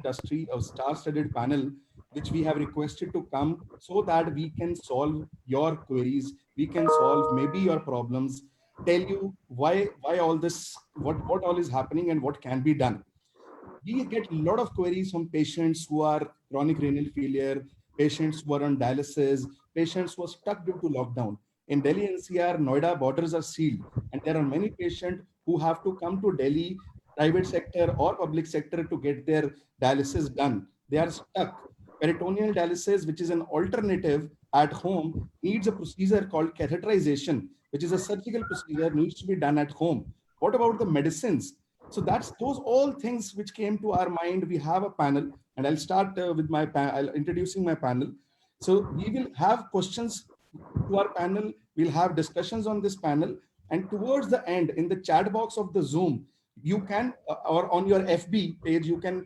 industry, a star-studded panel, which we have requested to come so that we can solve your queries, we can solve maybe your problems, tell you why all this, what all is happening and what can be done. We get a lot of queries from patients who are chronic renal failure, patients who are on dialysis, patients who are stuck due to lockdown. In Delhi NCR, Noida borders are sealed, and there are many patients who have to come to Delhi, private sector or public sector, to get their dialysis done. They are stuck. Peritoneal dialysis, which is an alternative at home, needs a procedure called catheterization, which is a surgical procedure, needs to be done at home. What about the medicines? So that's those all things which came to our mind. We have a panel, and I'll start with I'll introducing my panel. So we will have questions to our panel. We'll have discussions on this panel, and towards the end, in the chat box of the Zoom, you can or on your FB page, you can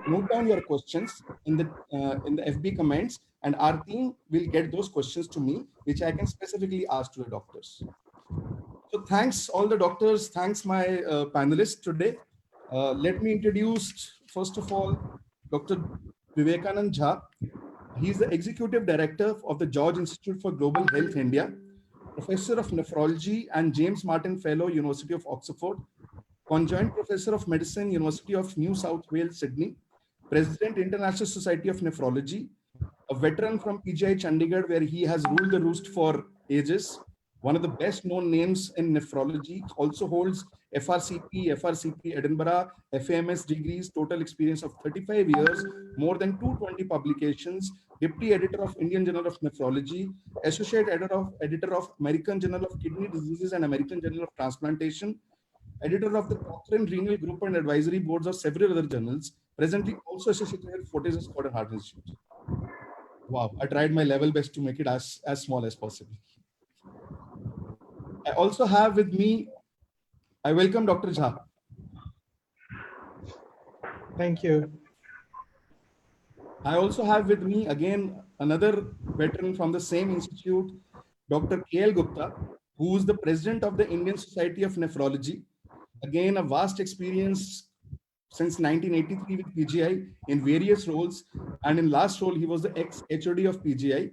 note down your questions in the FB comments, and our team will get those questions to me, which I can specifically ask to the doctors. So thanks all the doctors, thanks my panelists today. Let me introduce, first of all, Dr. Vivekanand Jha. He is the Executive Director of the George Institute for Global Health India, Professor of Nephrology and James Martin Fellow, University of Oxford, Conjoint Professor of Medicine, University of New South Wales, Sydney, President, International Society of Nephrology, a veteran from PGI Chandigarh, where he has ruled the roost for ages, one of the best known names in nephrology, also holds FRCP Edinburgh, FAMS degrees, total experience of 35 years, more than 220 publications, Deputy Editor of Indian Journal of Nephrology, Associate Editor of American Journal of Kidney Diseases and American Journal of Transplantation, Editor of the Cochrane Renal Group and Advisory Boards of several other journals, presently also associated with Fortis Esquire Heart Institute. Wow, I tried my level best to make it as small as possible. I also have with me, I welcome Dr. Jha. Thank you. I also have with me again another veteran from the same institute, Dr. K.L. Gupta, who is the president of the Indian Society of Nephrology. Again, a vast experience since 1983 with PGI in various roles, and in last role, he was the ex-HOD of PGI.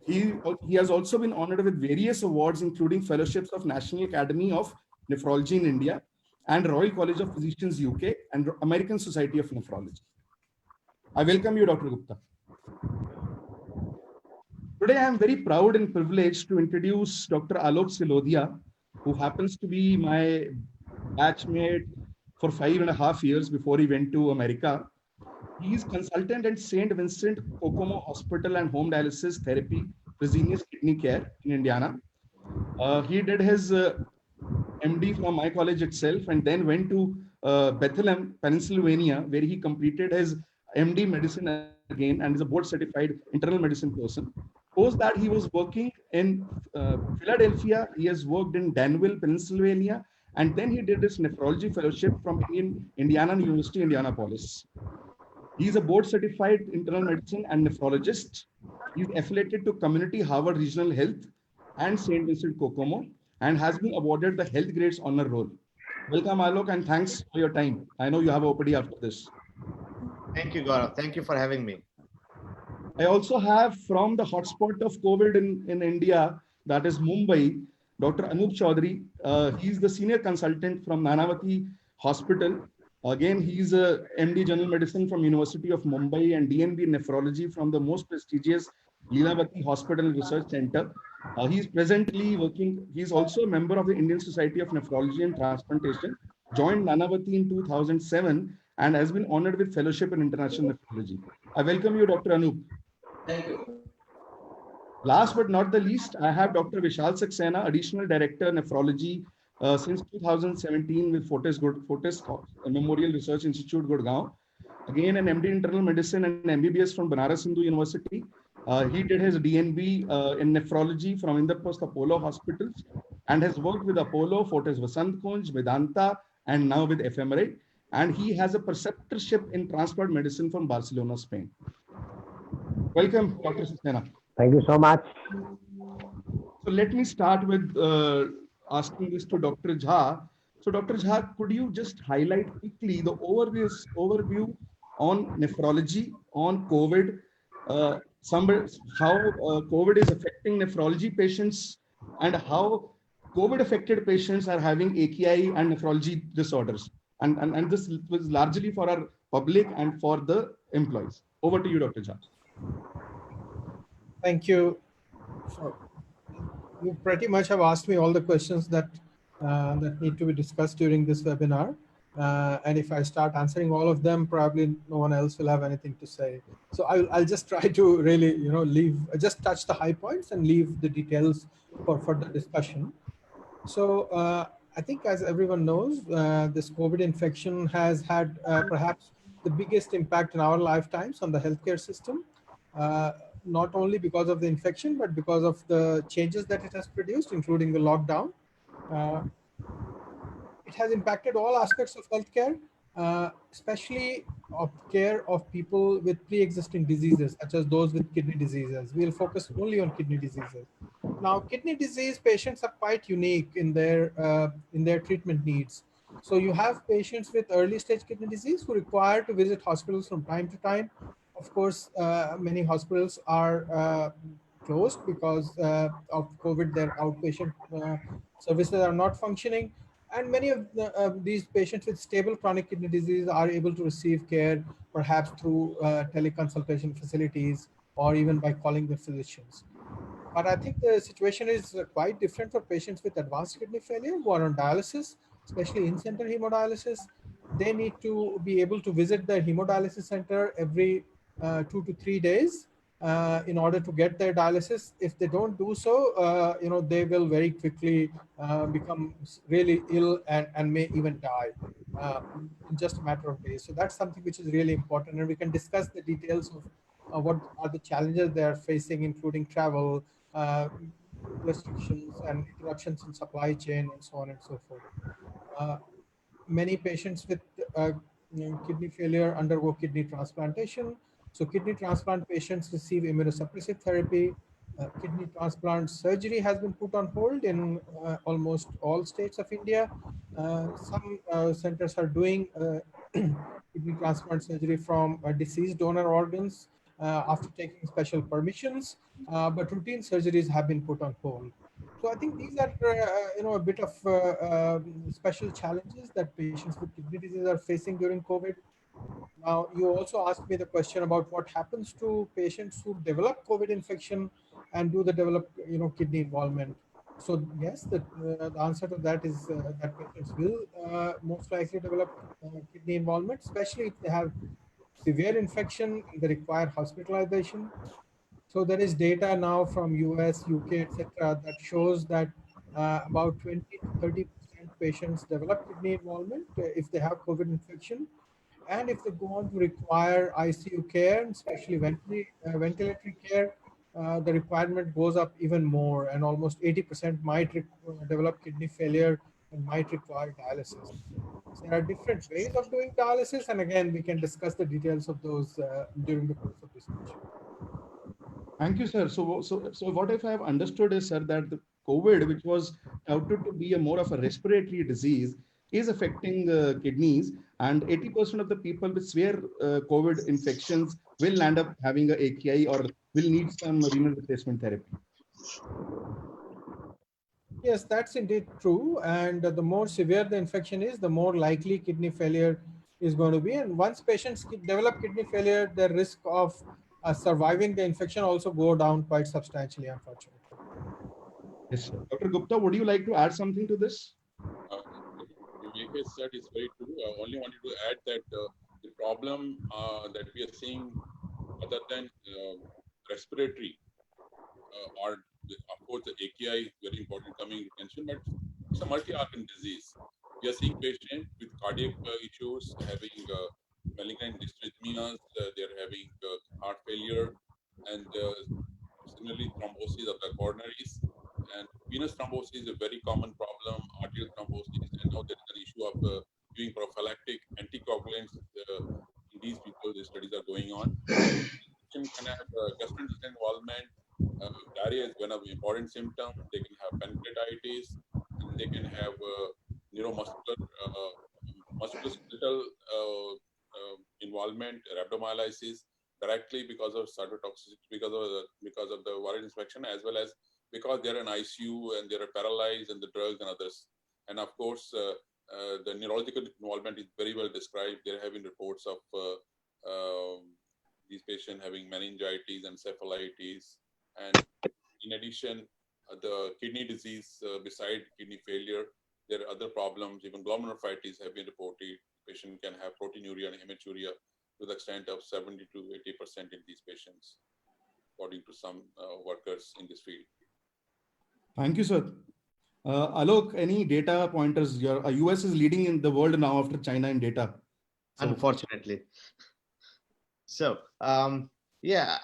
He has also been honored with various awards, including fellowships of National Academy of Nephrology in India and Royal College of Physicians UK and American Society of Nephrology. I welcome you, Dr. Gupta. Today, I am very proud and privileged to introduce Dr. Alok Silodia, who happens to be my batchmate for 5.5 years before he went to America. He is consultant at St. Vincent Kokomo Hospital and Home Dialysis Therapy, Fresenius Kidney Care in Indiana. He did his MD from my college itself, and then went to Bethlehem, Pennsylvania, where he completed his MD medicine again and is a board certified internal medicine person. Post that, he was working in Philadelphia. He has worked in Danville, Pennsylvania, and then he did his nephrology fellowship from Indiana University, Indianapolis. He is a board certified internal medicine and nephrologist. He is affiliated to Community Harvard Regional Health and St. Vincent Kokomo, and has been awarded the Health Grades Honor Roll. Welcome, Alok, and thanks for your time. I know you have OPD after this. Thank you, Gaurav. Thank you for having me. I also have from the hotspot of COVID in India, that is Mumbai, Dr. Anup Chaudhary. He's the senior consultant from Nanavati Hospital. Again, he's a MD General Medicine from University of Mumbai and DNB Nephrology from the most prestigious Leelavati Hospital Research Center. He's presently working, he's also a member of the Indian Society of Nephrology and Transplantation, joined Nanavati in 2007, and has been honored with fellowship in international nephrology. I welcome you, Dr. Anup. Thank you. Last but not the least, I have Dr. Vishal Saxena, Additional Director, Nephrology since 2017 with Fortis Memorial Research Institute, Gurgaon. Again, an MD Internal Medicine and MBBS from Banaras Hindu University. He did his DNB in nephrology from Indraprastha Apollo Hospitals and has worked with Apollo, Fortis Vasant Kunj, Vedanta, and now with FMRI. And he has a preceptorship in transplant medicine from Barcelona, Spain. Welcome, Dr. Saxena. Thank you so much. So let me start with asking this to Dr. Jha. So Dr. Jha, could you just highlight quickly the overview on nephrology, on COVID, some how COVID is affecting nephrology patients, and how COVID affected patients are having AKI and nephrology disorders. And this was largely for our public and for the employees. Over to you, Dr. Jha. Thank you. So you pretty much have asked me all the questions that that need to be discussed during this webinar. And if I start answering all of them, probably no one else will have anything to say. So I'll just try to really, just touch the high points and leave the details for further discussion. So I think, as everyone knows, this COVID infection has had perhaps the biggest impact in our lifetimes on the healthcare system, not only because of the infection, but because of the changes that it has produced, including the lockdown. Uh, it has impacted all aspects of healthcare, especially of care of people with pre-existing diseases, such as those with kidney diseases. We'll focus only on kidney diseases. Now, kidney disease patients are quite unique in their treatment needs. So you have patients with early stage kidney disease who require to visit hospitals from time to time. Of course, many hospitals are closed because of COVID. Their outpatient services are not functioning. And many of these patients with stable chronic kidney disease are able to receive care perhaps through teleconsultation facilities or even by calling their physicians. But I think the situation is quite different for patients with advanced kidney failure who are on dialysis, especially in-center hemodialysis. They need to be able to visit the hemodialysis center every 2 to 3 days in order to get their dialysis. If they don't do so, they will very quickly become really ill and may even die in just a matter of days. So that's something which is really important, and we can discuss the details of what are the challenges they are facing, including travel, uh, restrictions and interruptions in supply chain, and so on and so forth. Uh, Many patients with kidney failure undergo kidney transplantation. So kidney transplant patients receive immunosuppressive therapy. Kidney transplant surgery has been put on hold in almost all states of India. Some centers are doing kidney transplant surgery from deceased donor organs after taking special permissions, but routine surgeries have been put on hold. So I think these are, a bit of special challenges that patients with kidney disease are facing during COVID. Now, you also asked me the question about what happens to patients who develop COVID infection and do they develop, kidney involvement. So yes, the answer to that is that patients will most likely develop kidney involvement, especially if they have severe infection and they require hospitalization. So there is data now from US, UK, etc., that shows that about 20 to 30% patients develop kidney involvement if they have COVID infection. And if they go on to require ICU care, especially ventilatory care, the requirement goes up even more, and almost 80% might develop kidney failure and might require dialysis. So there are different ways of doing dialysis, and again, we can discuss the details of those during the course of discussion. Thank you, sir. So what if I have understood is, sir, that the COVID, which was touted to be a more of a respiratory disease, is affecting kidneys, and 80% of the people with severe COVID infections will land up having a AKI or will need some renal replacement therapy. Yes, that's indeed true. And the more severe the infection is, the more likely kidney failure is going to be. And once patients develop kidney failure, their risk of surviving the infection also go down quite substantially, unfortunately. Yes, sir. Dr. Gupta, would you like to add something to this? Vivek said is very true. I only wanted to add that the problem that we are seeing, other than respiratory, or of course the AKI, very important coming attention, but it's a multi-organ disease. We are seeing patients with cardiac issues, having malignant dysrhythmias, they're having heart failure, and similarly thrombosis of the coronaries. And venous thrombosis is a very common problem, arterial thrombosis, and now there is an issue of giving prophylactic anticoagulants in these people. The studies are going on. Can have gastrointestinal involvement. Diarrhea is one of the important symptoms. They can have pancreatitis, and they can have neuromuscular, musculoskeletal involvement, rhabdomyolysis, directly because of cytotoxicity, because of the viral infection, as well as because they're in ICU and they're paralyzed and the drugs and others. And of course, the neurological involvement is very well described. There have been reports of these patients having meningitis and encephalitis. And in addition, the kidney disease, beside kidney failure, there are other problems. Even glomerulonephritis have been reported. The patient can have proteinuria and hematuria to the extent of 70 to 80% in these patients, according to some workers in this field. Thank you, sir. Alok, any data pointers? Your US is leading in the world now after China in data. So, Unfortunately. So, yeah,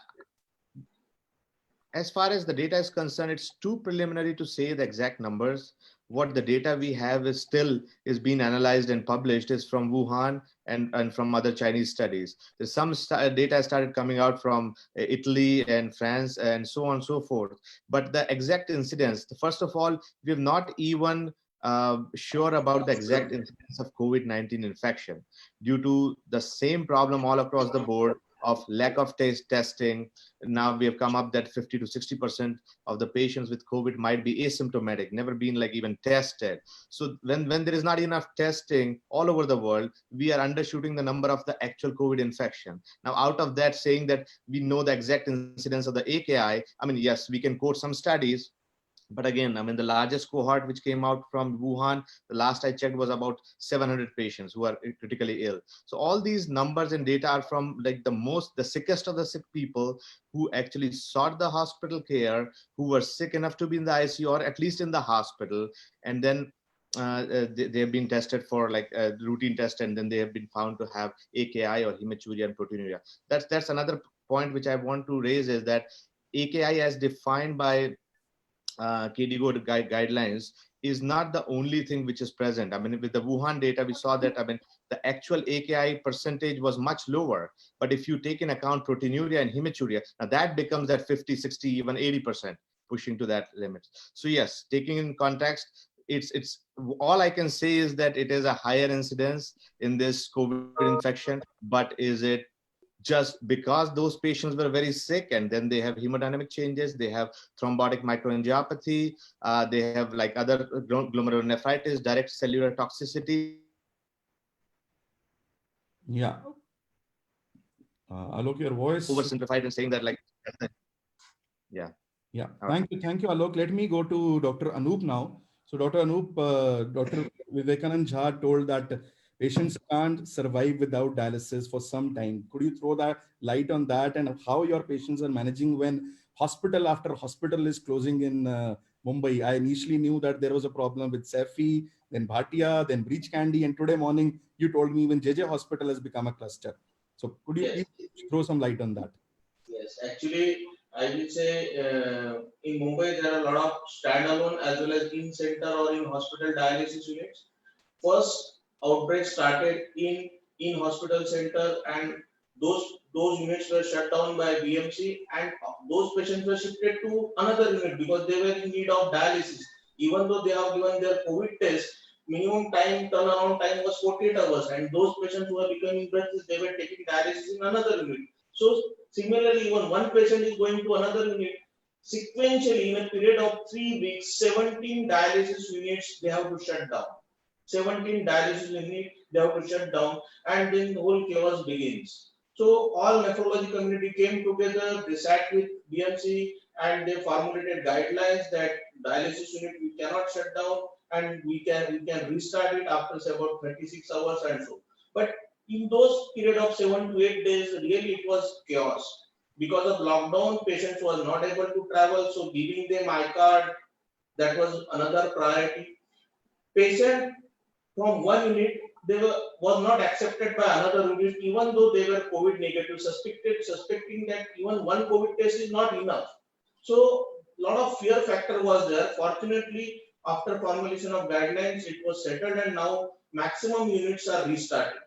as far as the data is concerned, it's too preliminary to say the exact numbers. What the data we have is being analyzed and published is from Wuhan and from other Chinese studies. There's some data started coming out from Italy and France and so on and so forth. But the exact incidence, first of all, we have not even sure about the exact incidence of COVID-19 infection due to the same problem all across the board of lack of testing. Now we have come up that 50 to 60% of the patients with COVID might be asymptomatic, never been like even tested. So when there is not enough testing all over the world, we are undershooting the number of the actual COVID infection. Now, out of that, saying that we know the exact incidence of the AKI, I mean, yes, we can quote some studies. But again, I mean, the largest cohort which came out from Wuhan, the last I checked was about 700 patients who are critically ill. So all these numbers and data are from like the sickest of the sick people who actually sought the hospital care, who were sick enough to be in the ICU or at least in the hospital. And then they have been tested for like a routine test, and then they have been found to have AKI or hematuria and proteinuria. That's another point which I want to raise, is that AKI as defined by KDIGO guidelines is not the only thing which is present. I mean, with the Wuhan data, we saw that, I mean, the actual AKI percentage was much lower. But if you take in account proteinuria and hematuria, now that becomes that 50, 60, even 80%, pushing to that limit. So yes, taking in context, it's all I can say is that it is a higher incidence in this COVID infection, but is it just because those patients were very sick and then they have hemodynamic changes, they have thrombotic microangiopathy, they have like other glomerulonephritis, direct cellular toxicity? yeah. Alok, your voice. Oversimplified and saying that like, yeah. Yeah, All right. thank you, Alok. Let me go to Dr. Anup now. So Dr. Anup, Dr. Vivekanand Jha told that patients can't survive without dialysis for some time. Could you throw that light on that and how your patients are managing when hospital after hospital is closing in Mumbai? I initially knew that there was a problem with Cefi, then Bhatia, then Breach Candy, and today morning you told me even JJ Hospital has become a cluster. So could you please throw some light on that? Yes, actually, I will say in Mumbai there are a lot of standalone as well as in center or in hospital dialysis units. First outbreak started in hospital center, and those units were shut down by BMC, and those patients were shifted to another unit because they were in need of dialysis. Even though they have given their COVID test, minimum turnaround time was 48 hours, and those patients who are becoming breathless, they were taking dialysis in another unit. So similarly, even one patient is going to another unit. Sequentially, in a period of 3 weeks, 17 dialysis units they have to shut down. 17 dialysis units they have to shut down, and then the whole chaos begins. So all nephrology community came together, they sat with BMC, and they formulated guidelines that dialysis unit we cannot shut down, and we can restart it after say about 36 hours and so. But in those period of 7 to 8 days, really it was chaos. Because of lockdown, patients were not able to travel, so giving them iCard, that was another priority. Patient from one unit, was not accepted by another unit, even though they were COVID negative, suspecting that even one COVID test is not enough. So a lot of fear factor was there. Fortunately, after formulation of guidelines, it was settled, and now maximum units are restarted.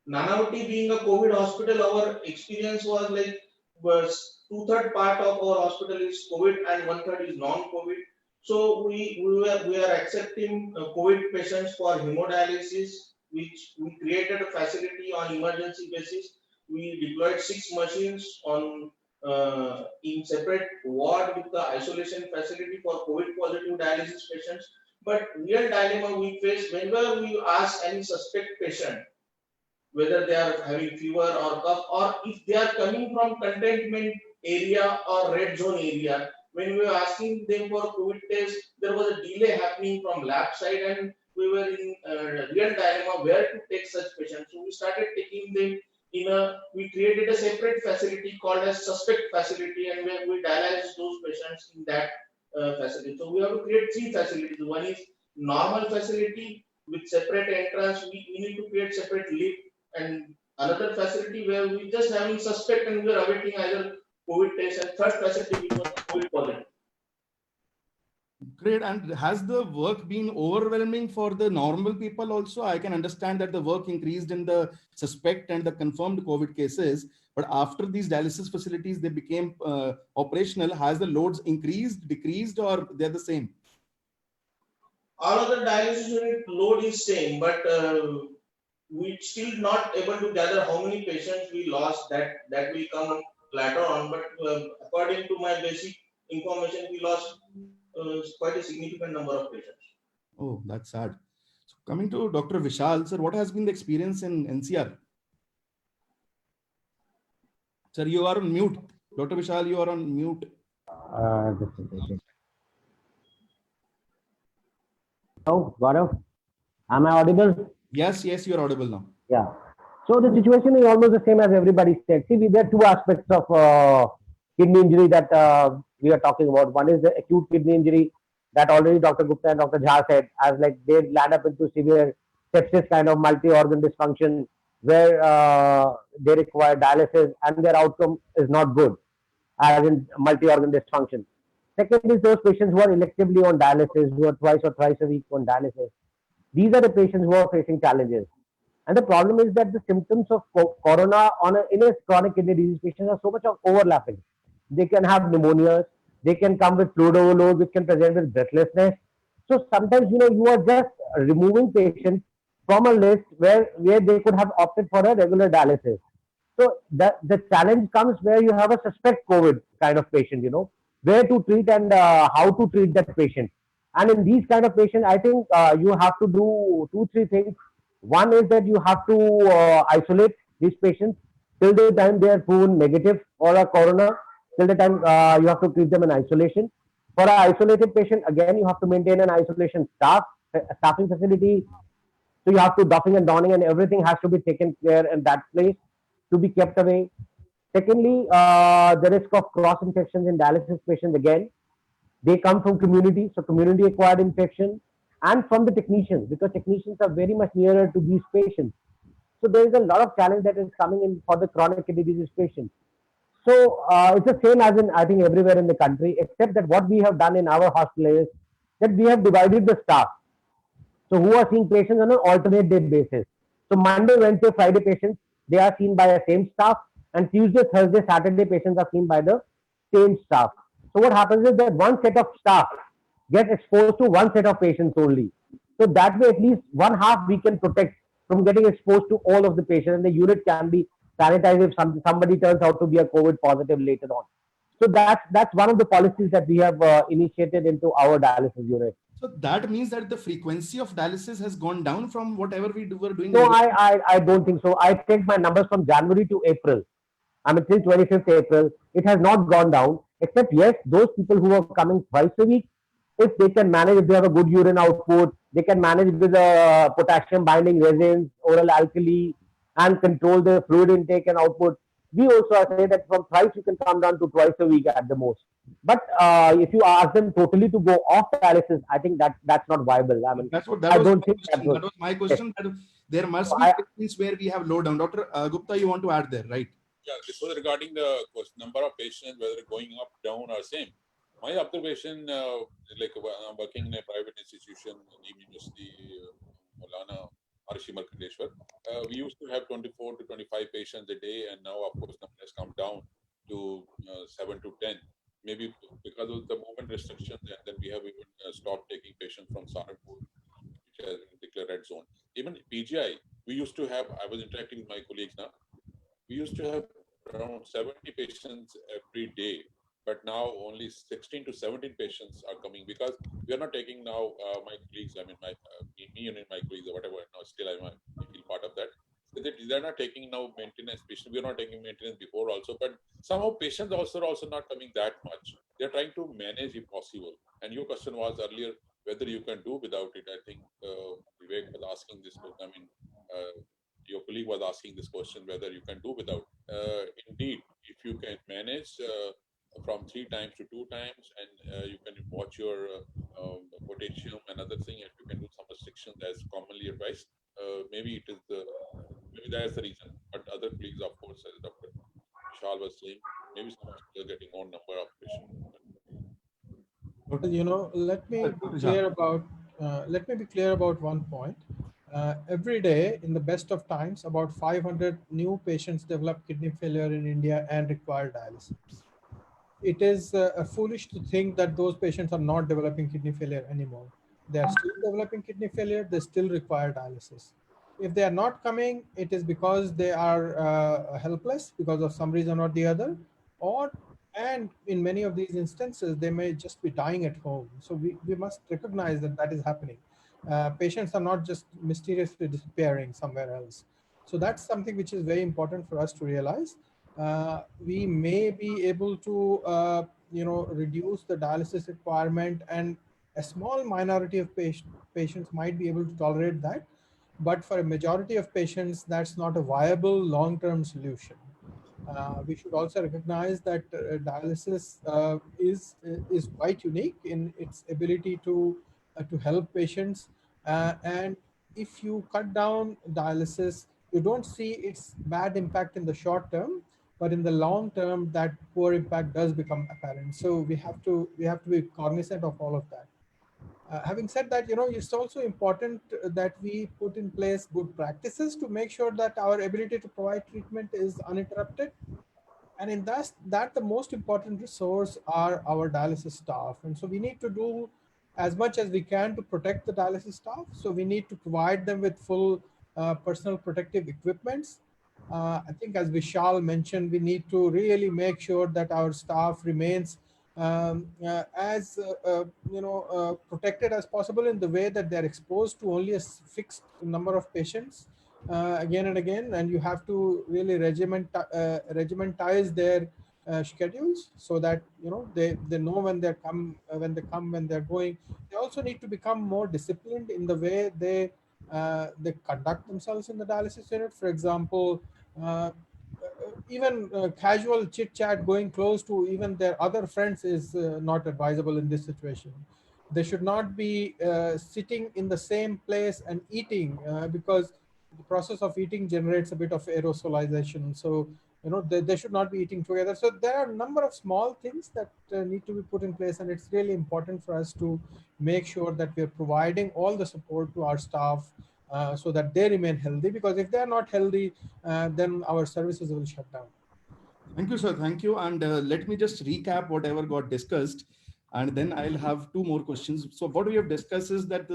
Nanavati being a COVID hospital, our experience was like 2/3 part of our hospital is COVID and 1/3 is non-COVID. So we are accepting COVID patients for hemodialysis. which we created a facility on emergency basis. We deployed 6 machines on in separate ward with the isolation facility for COVID positive dialysis patients. But real dilemma we face whenever we ask any suspect patient whether they are having fever or cough, or if they are coming from containment area or red zone area. When we were asking them for COVID test, there was a delay happening from lab side, and we were in real dilemma where to take such patients. So we started taking them in a. We created a separate facility called as suspect facility, and where we dialyze those patients in that facility. So we have to create 3 facilities. One is normal facility with separate entrance. We need to create separate lift, and another facility where we just having suspect and we are awaiting either COVID test, and third facility which was COVID positive. Great. And has the work been overwhelming for the normal people also? I can understand that the work increased in the suspect and the confirmed COVID cases, but after these dialysis facilities, they became operational. Has the loads increased, decreased, or they're the same? All of the dialysis unit load is same, but we still not able to gather how many patients we lost. That will come later on. But according to my basic information, we lost quite a significant number of patients. Oh, that's sad. So coming to Dr. Vishal, sir, what has been the experience in NCR? Sir, you are on mute. Dr. Vishal, you are on mute. Oh, Gaurav, am I audible? Yes, yes, you are audible now. Yeah. So the situation is almost the same as everybody said. See, there are two aspects of kidney injury that we are talking about. One is the acute kidney injury that already Dr. Gupta and Dr. Jha said, as like they land up into severe sepsis kind of multi-organ dysfunction where they require dialysis and their outcome is not good, as in multi-organ dysfunction. Second is those patients who are electively on dialysis, who are twice or thrice a week on dialysis. These are the patients who are facing challenges. And the problem is that the symptoms of corona in a chronic kidney disease patient are so much of overlapping. They can have pneumonias, they can come with fluid overload, which can present with breathlessness. So sometimes, you are just removing patients from a list where they could have opted for a regular dialysis. So the challenge comes where you have a suspect COVID kind of patient, where to treat and how to treat that patient. And in these kind of patients, I think you have to do 2, 3 things. One is that you have to isolate these patients till the time they are proven negative for a corona. Till the time you have to treat them in isolation. For an isolated patient, again, you have to maintain an isolation staffing facility. So you have to doffing and donning and everything has to be taken care in that place to be kept away. Secondly, the risk of cross infections in dialysis patients, again, they come from community, so community acquired infection, and from the technicians, because technicians are very much nearer to these patients. So there is a lot of challenge that is coming in for the chronic kidney disease patients. So it's the same as in, I think, everywhere in the country, except that what we have done in our hospital is that we have divided the staff. So who are seeing patients on an alternate day basis. So Monday, Wednesday, Friday patients, they are seen by the same staff, and Tuesday, Thursday, Saturday patients are seen by the same staff. So what happens is that one set of staff gets exposed to one set of patients only. So that way, at least one half we can protect from getting exposed to all of the patients, and the unit can be sanitized if somebody turns out to be a COVID positive later on. So that's one of the policies that we have initiated into our dialysis unit. So that means that the frequency of dialysis has gone down from whatever were doing. No, I don't think so. I take my numbers from January to April. I mean, till 25th April, it has not gone down. Except, yes, those people who are coming twice a week, if they can manage, if they have a good urine output, they can manage with potassium binding resins, oral alkali, and control the fluid intake and output. We also say that from thrice you can come down to twice a week at the most. But if you ask them totally to go off dialysis, I think that's not viable. I mean, that was my question. That there must be cases where we have low down. Dr. Gupta, you want to add there, right? Yeah, this was regarding the number of patients, whether going up, down, or same. My observation, like I'm working in a private institution, University Maulana Arshi Markandeshwar, we used to have 24 to 25 patients a day, and now, of course, number has come down to 7 to 10. Maybe because of the movement restrictions, and then we have even stopped taking patients from Saharanpur, which has been declared red zone. even PGI, we used to have, I was interacting with my colleagues now, we used to have around 70 patients every day, but now only 16 to 17 patients are coming because we are not taking now my colleagues, I mean, me and my colleagues or whatever, now still I feel part of that. So they're not taking now maintenance patients. We are not taking maintenance before also, but somehow patients also are also not coming that much. They're trying to manage if possible. And your question was earlier whether you can do without it. I think Vivek was asking this question. I mean, your colleague was asking this question whether you can do without. Indeed, if you can manage from 3 times to 2 times, and you can watch your potassium and other thing, and you can do some restrictions as commonly advised, maybe it is maybe that's the reason. But other colleagues, of course, as Dr. Vishal was saying, maybe some hospitals are getting more number of patients. Let me be clear about one point. Every day, in the best of times, about 500 new patients develop kidney failure in India and require dialysis. It is foolish to think that those patients are not developing kidney failure anymore. They are still developing kidney failure. They still require dialysis. If they are not coming, it is because they are helpless because of some reason or the other, and in many of these instances, they may just be dying at home. So we must recognize that that is happening. Patients are not just mysteriously disappearing somewhere else. So that's something which is very important for us to realize. We may be able to, reduce the dialysis requirement, and a small minority of patients might be able to tolerate that. But for a majority of patients, that's not a viable long-term solution. We should also recognize that dialysis is quite unique in its ability to help patients. And if you cut down dialysis, you don't see its bad impact in the short term, but in the long term, that poor impact does become apparent. So we have to be cognizant of all of that. Having said that, it's also important that we put in place good practices to make sure that our ability to provide treatment is uninterrupted. And in that the most important resource are our dialysis staff. And so we need to do as much as we can to protect the dialysis staff. So we need to provide them with full personal protective equipments. I think, as Vishal mentioned, we need to really make sure that our staff remains as protected as possible, in the way that they're exposed to only a fixed number of patients again and again, and you have to really regimentize their schedules so that they know when they come, when they're going. They also need to become more disciplined in the way they conduct themselves in the dialysis unit. For example, even casual chit chat, going close to even their other friends, is not advisable in this situation. They should not be sitting in the same place and eating, because the process of eating generates a bit of aerosolization. So they should not be eating together. So there are a number of small things that need to be put in place, and it's really important for us to make sure that we're providing all the support to our staff so that they remain healthy, because if they're not healthy, then our services will shut down. Thank you, sir. Thank you. And let me just recap whatever got discussed, and then I'll have 2 more questions. So what we have discussed is that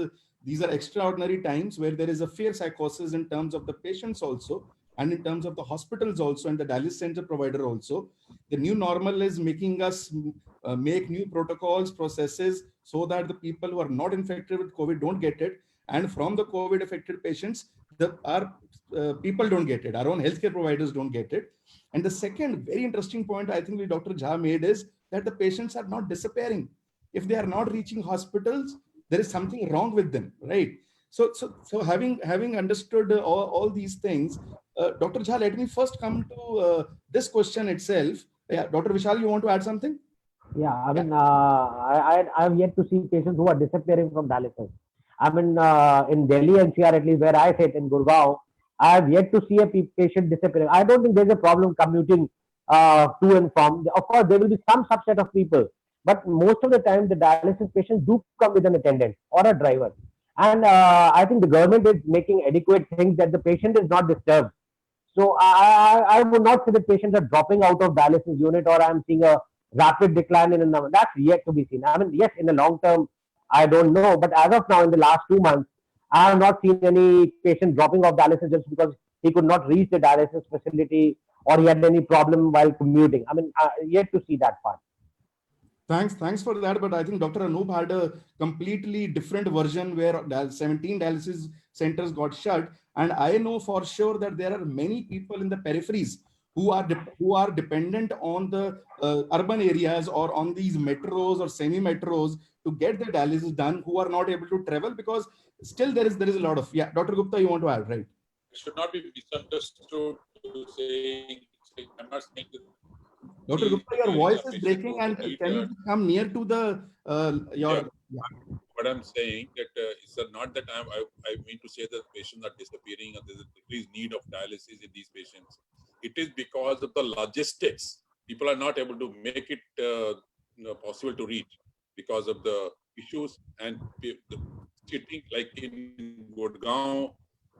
these are extraordinary times where there is a fear psychosis in terms of the patients also, and in terms of the hospitals also, and the dialysis center provider also. The new normal is making us make new protocols, processes, so that the people who are not infected with COVID don't get it. And from the COVID affected patients, our people don't get it. Our own healthcare providers don't get it. And the second very interesting point I think Dr. Jha made is that the patients are not disappearing. If they are not reaching hospitals, there is something wrong with them, right? So having understood all these things, Dr. Jha, let me first come to this question itself. Yeah, Dr. Vishal, you want to add something? Yeah, I mean, I have yet to see patients who are disappearing from dialysis. I mean, in Delhi NCR, at least where I sit in Gurgaon, I have yet to see a patient disappearing. I don't think there's a problem commuting to and from. Of course, there will be some subset of people, but most of the time, the dialysis patients do come with an attendant or a driver. And I think the government is making adequate things that the patient is not disturbed. So I would not say that patients are dropping out of dialysis unit, or I'm seeing a rapid decline in the number. That's yet to be seen. I mean, yes, in the long term, I don't know. But as of now, in the last 2 months, I have not seen any patient dropping off dialysis just because he could not reach the dialysis facility or he had any problem while commuting. I mean, yet to see that part. Thanks for that. But I think Dr. Anoop had a completely different version where 17 dialysis centers got shut. And I know for sure that there are many people in the peripheries who are dependent on the urban areas or on these metros or semi-metros to get the dialysis done, who are not able to travel because still there is a lot of, yeah. Dr. Gupta, you want to add, right? It should not be misunderstood to saying, I'm not saying that. Dr. Gupta, your voice is breaking, and need, can you just come near to the your? Yeah. What I'm saying that it's not that I mean to say that patients are disappearing and there's a decreased need of dialysis in these patients. It is because of the logistics. People are not able to make it possible to reach because of the issues, and the sitting like in Gurgaon,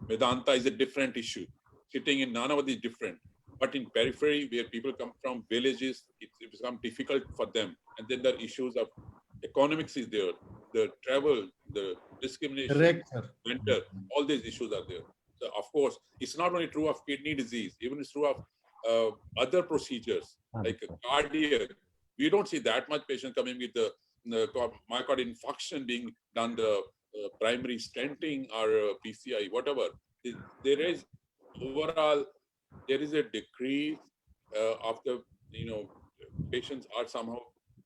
Medanta is a different issue. Sitting in Nanavati is different. But in periphery, where people come from villages, it becomes difficult for them. And then the issues of economics is there, the travel, the discrimination, Correct, sir. winter, all these issues are there. So of course, it's not only true of kidney disease, even it's true of other procedures like cardiac. We don't see that much patient coming with the myocardial infarction being done, the primary stenting or PCI, whatever. There is overall, there is a decrease of the, patients are somehow,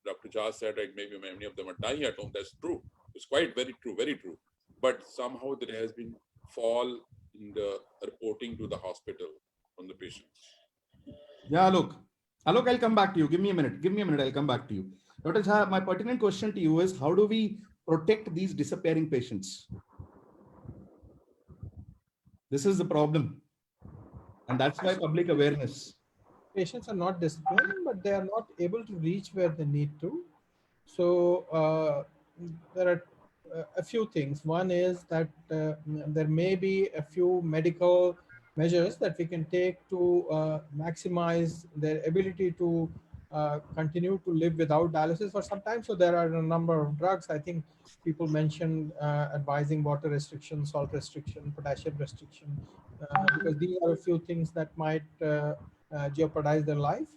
Dr. Jha said, like maybe many of them are dying at home. That's true. It's quite very true, very true. But somehow there has been fall in the reporting to the hospital from the patients. Yeah, Alok, I'll come back to you. Give me a minute. I'll come back to you. Dr. Jha, my pertinent question to you is, how do we protect these disappearing patients? This is the problem. And that's why public awareness. Patients are not disappearing, but they are not able to reach where they need to. So there are a few things. One is that there may be a few medical measures that we can take to maximize their ability to continue to live without dialysis for some time. So there are a number of drugs. I think people mentioned advising water restriction, salt restriction, potassium restriction, because these are a few things that might jeopardize their life.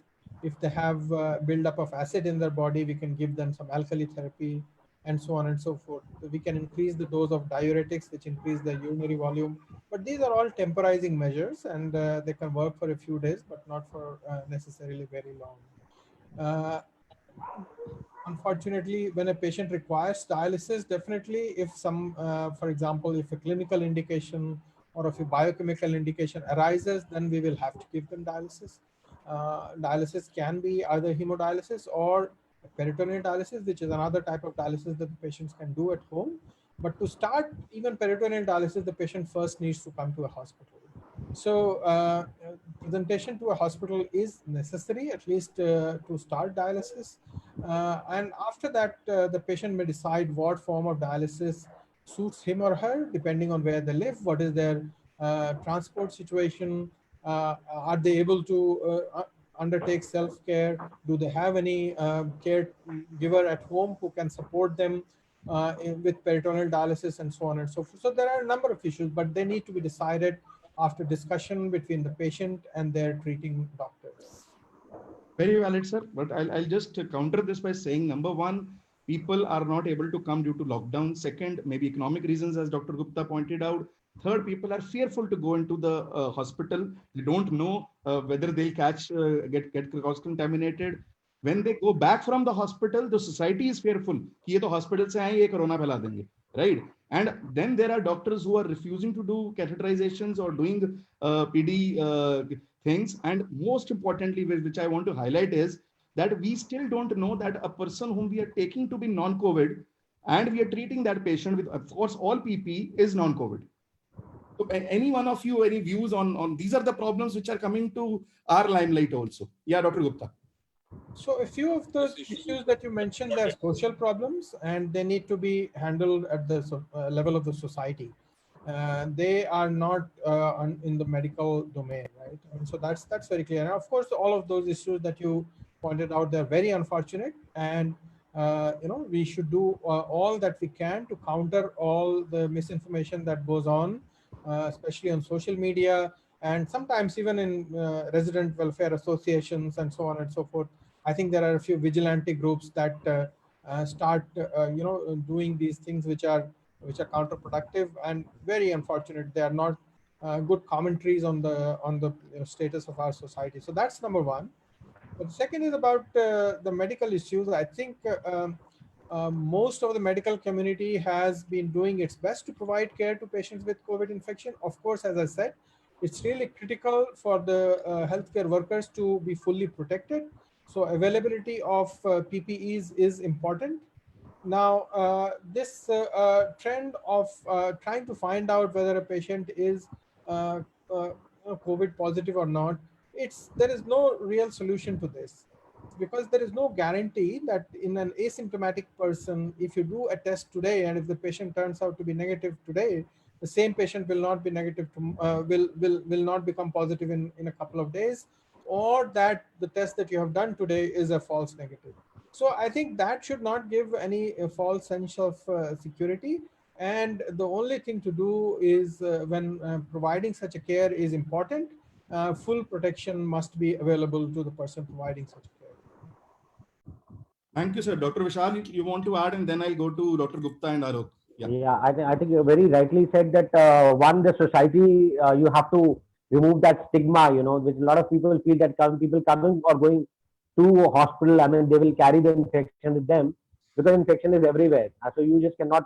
If they have buildup of acid in their body, we can give them some alkali therapy and so on and so forth. So we can increase the dose of diuretics, which increase the urinary volume. But these are all temporizing measures, and they can work for a few days, but not for necessarily very long. Unfortunately, when a patient requires dialysis, definitely if some, for example, if a clinical indication or if a biochemical indication arises, then we will have to give them dialysis. Dialysis can be either hemodialysis or peritoneal dialysis, which is another type of dialysis that the patients can do at home. But to start even peritoneal dialysis, the patient first needs to come to a hospital. So presentation to a hospital is necessary, at least to start dialysis. And after that, the patient may decide what form of dialysis suits him or her, depending on where they live, what is their transport situation, are they able to undertake self-care, do they have any caregiver at home who can support them with peritoneal dialysis, and so on and so forth. So there are a number of issues, but they need to be decided after discussion between the patient and their treating doctors. Very valid, sir. But I'll just counter this by saying, number one, people are not able to come due to lockdown. Second, maybe economic reasons, as Dr. Gupta pointed out. Third, people are fearful to go into the hospital. They don't know whether they'll get cross-contaminated. When they go back from the hospital, the society is fearful. कि ये तो hospital से आए, ये corona फैला देंगे, right? And then there are doctors who are refusing to do catheterizations or doing PD things. And most importantly, which I want to highlight, is that we still don't know that a person whom we are taking to be non-COVID and we are treating that patient with, of course, all PP is non-COVID. So any one of you, any views on these are the problems which are coming to our limelight also? Yeah, Dr. Gupta. So a few of those issues that you mentioned, they're social problems and they need to be handled at the level of the society. They are not in the medical domain, right? And so that's very clear. And of course, all of those issues that you pointed out, they're very unfortunate, and we should do all that we can to counter all the misinformation that goes on, especially on social media, and sometimes even in resident welfare associations and so on and so forth. I think there are a few vigilante groups that start, doing these things which are counterproductive and very unfortunate. They are not good commentaries on the status of our society. So that's number one. But the second is about the medical issues. I think most of the medical community has been doing its best to provide care to patients with COVID infection. Of course, as I said, it's really critical for the healthcare workers to be fully protected. So availability of PPEs is important. Now, this trend of trying to find out whether a patient is uh, COVID positive or not, there is no real solution to this, because there is no guarantee that in an asymptomatic person, if you do a test today and if the patient turns out to be negative today, the same patient will not be negative to, will not become positive in a couple of days, or that the test that you have done today is a false negative. So I think that should not give any false sense of security. And the only thing to do is when providing such a care is important, full protection must be available to the person providing such care. Thank you, sir. Dr. Vishal, you want to add, and then I'll go to Dr. Gupta and Alok. Yeah. Yeah, I think you very rightly said that one, the society, you have to remove that stigma, which a lot of people feel that people coming or going to hospital, I mean, they will carry the infection with them because infection is everywhere. So you just cannot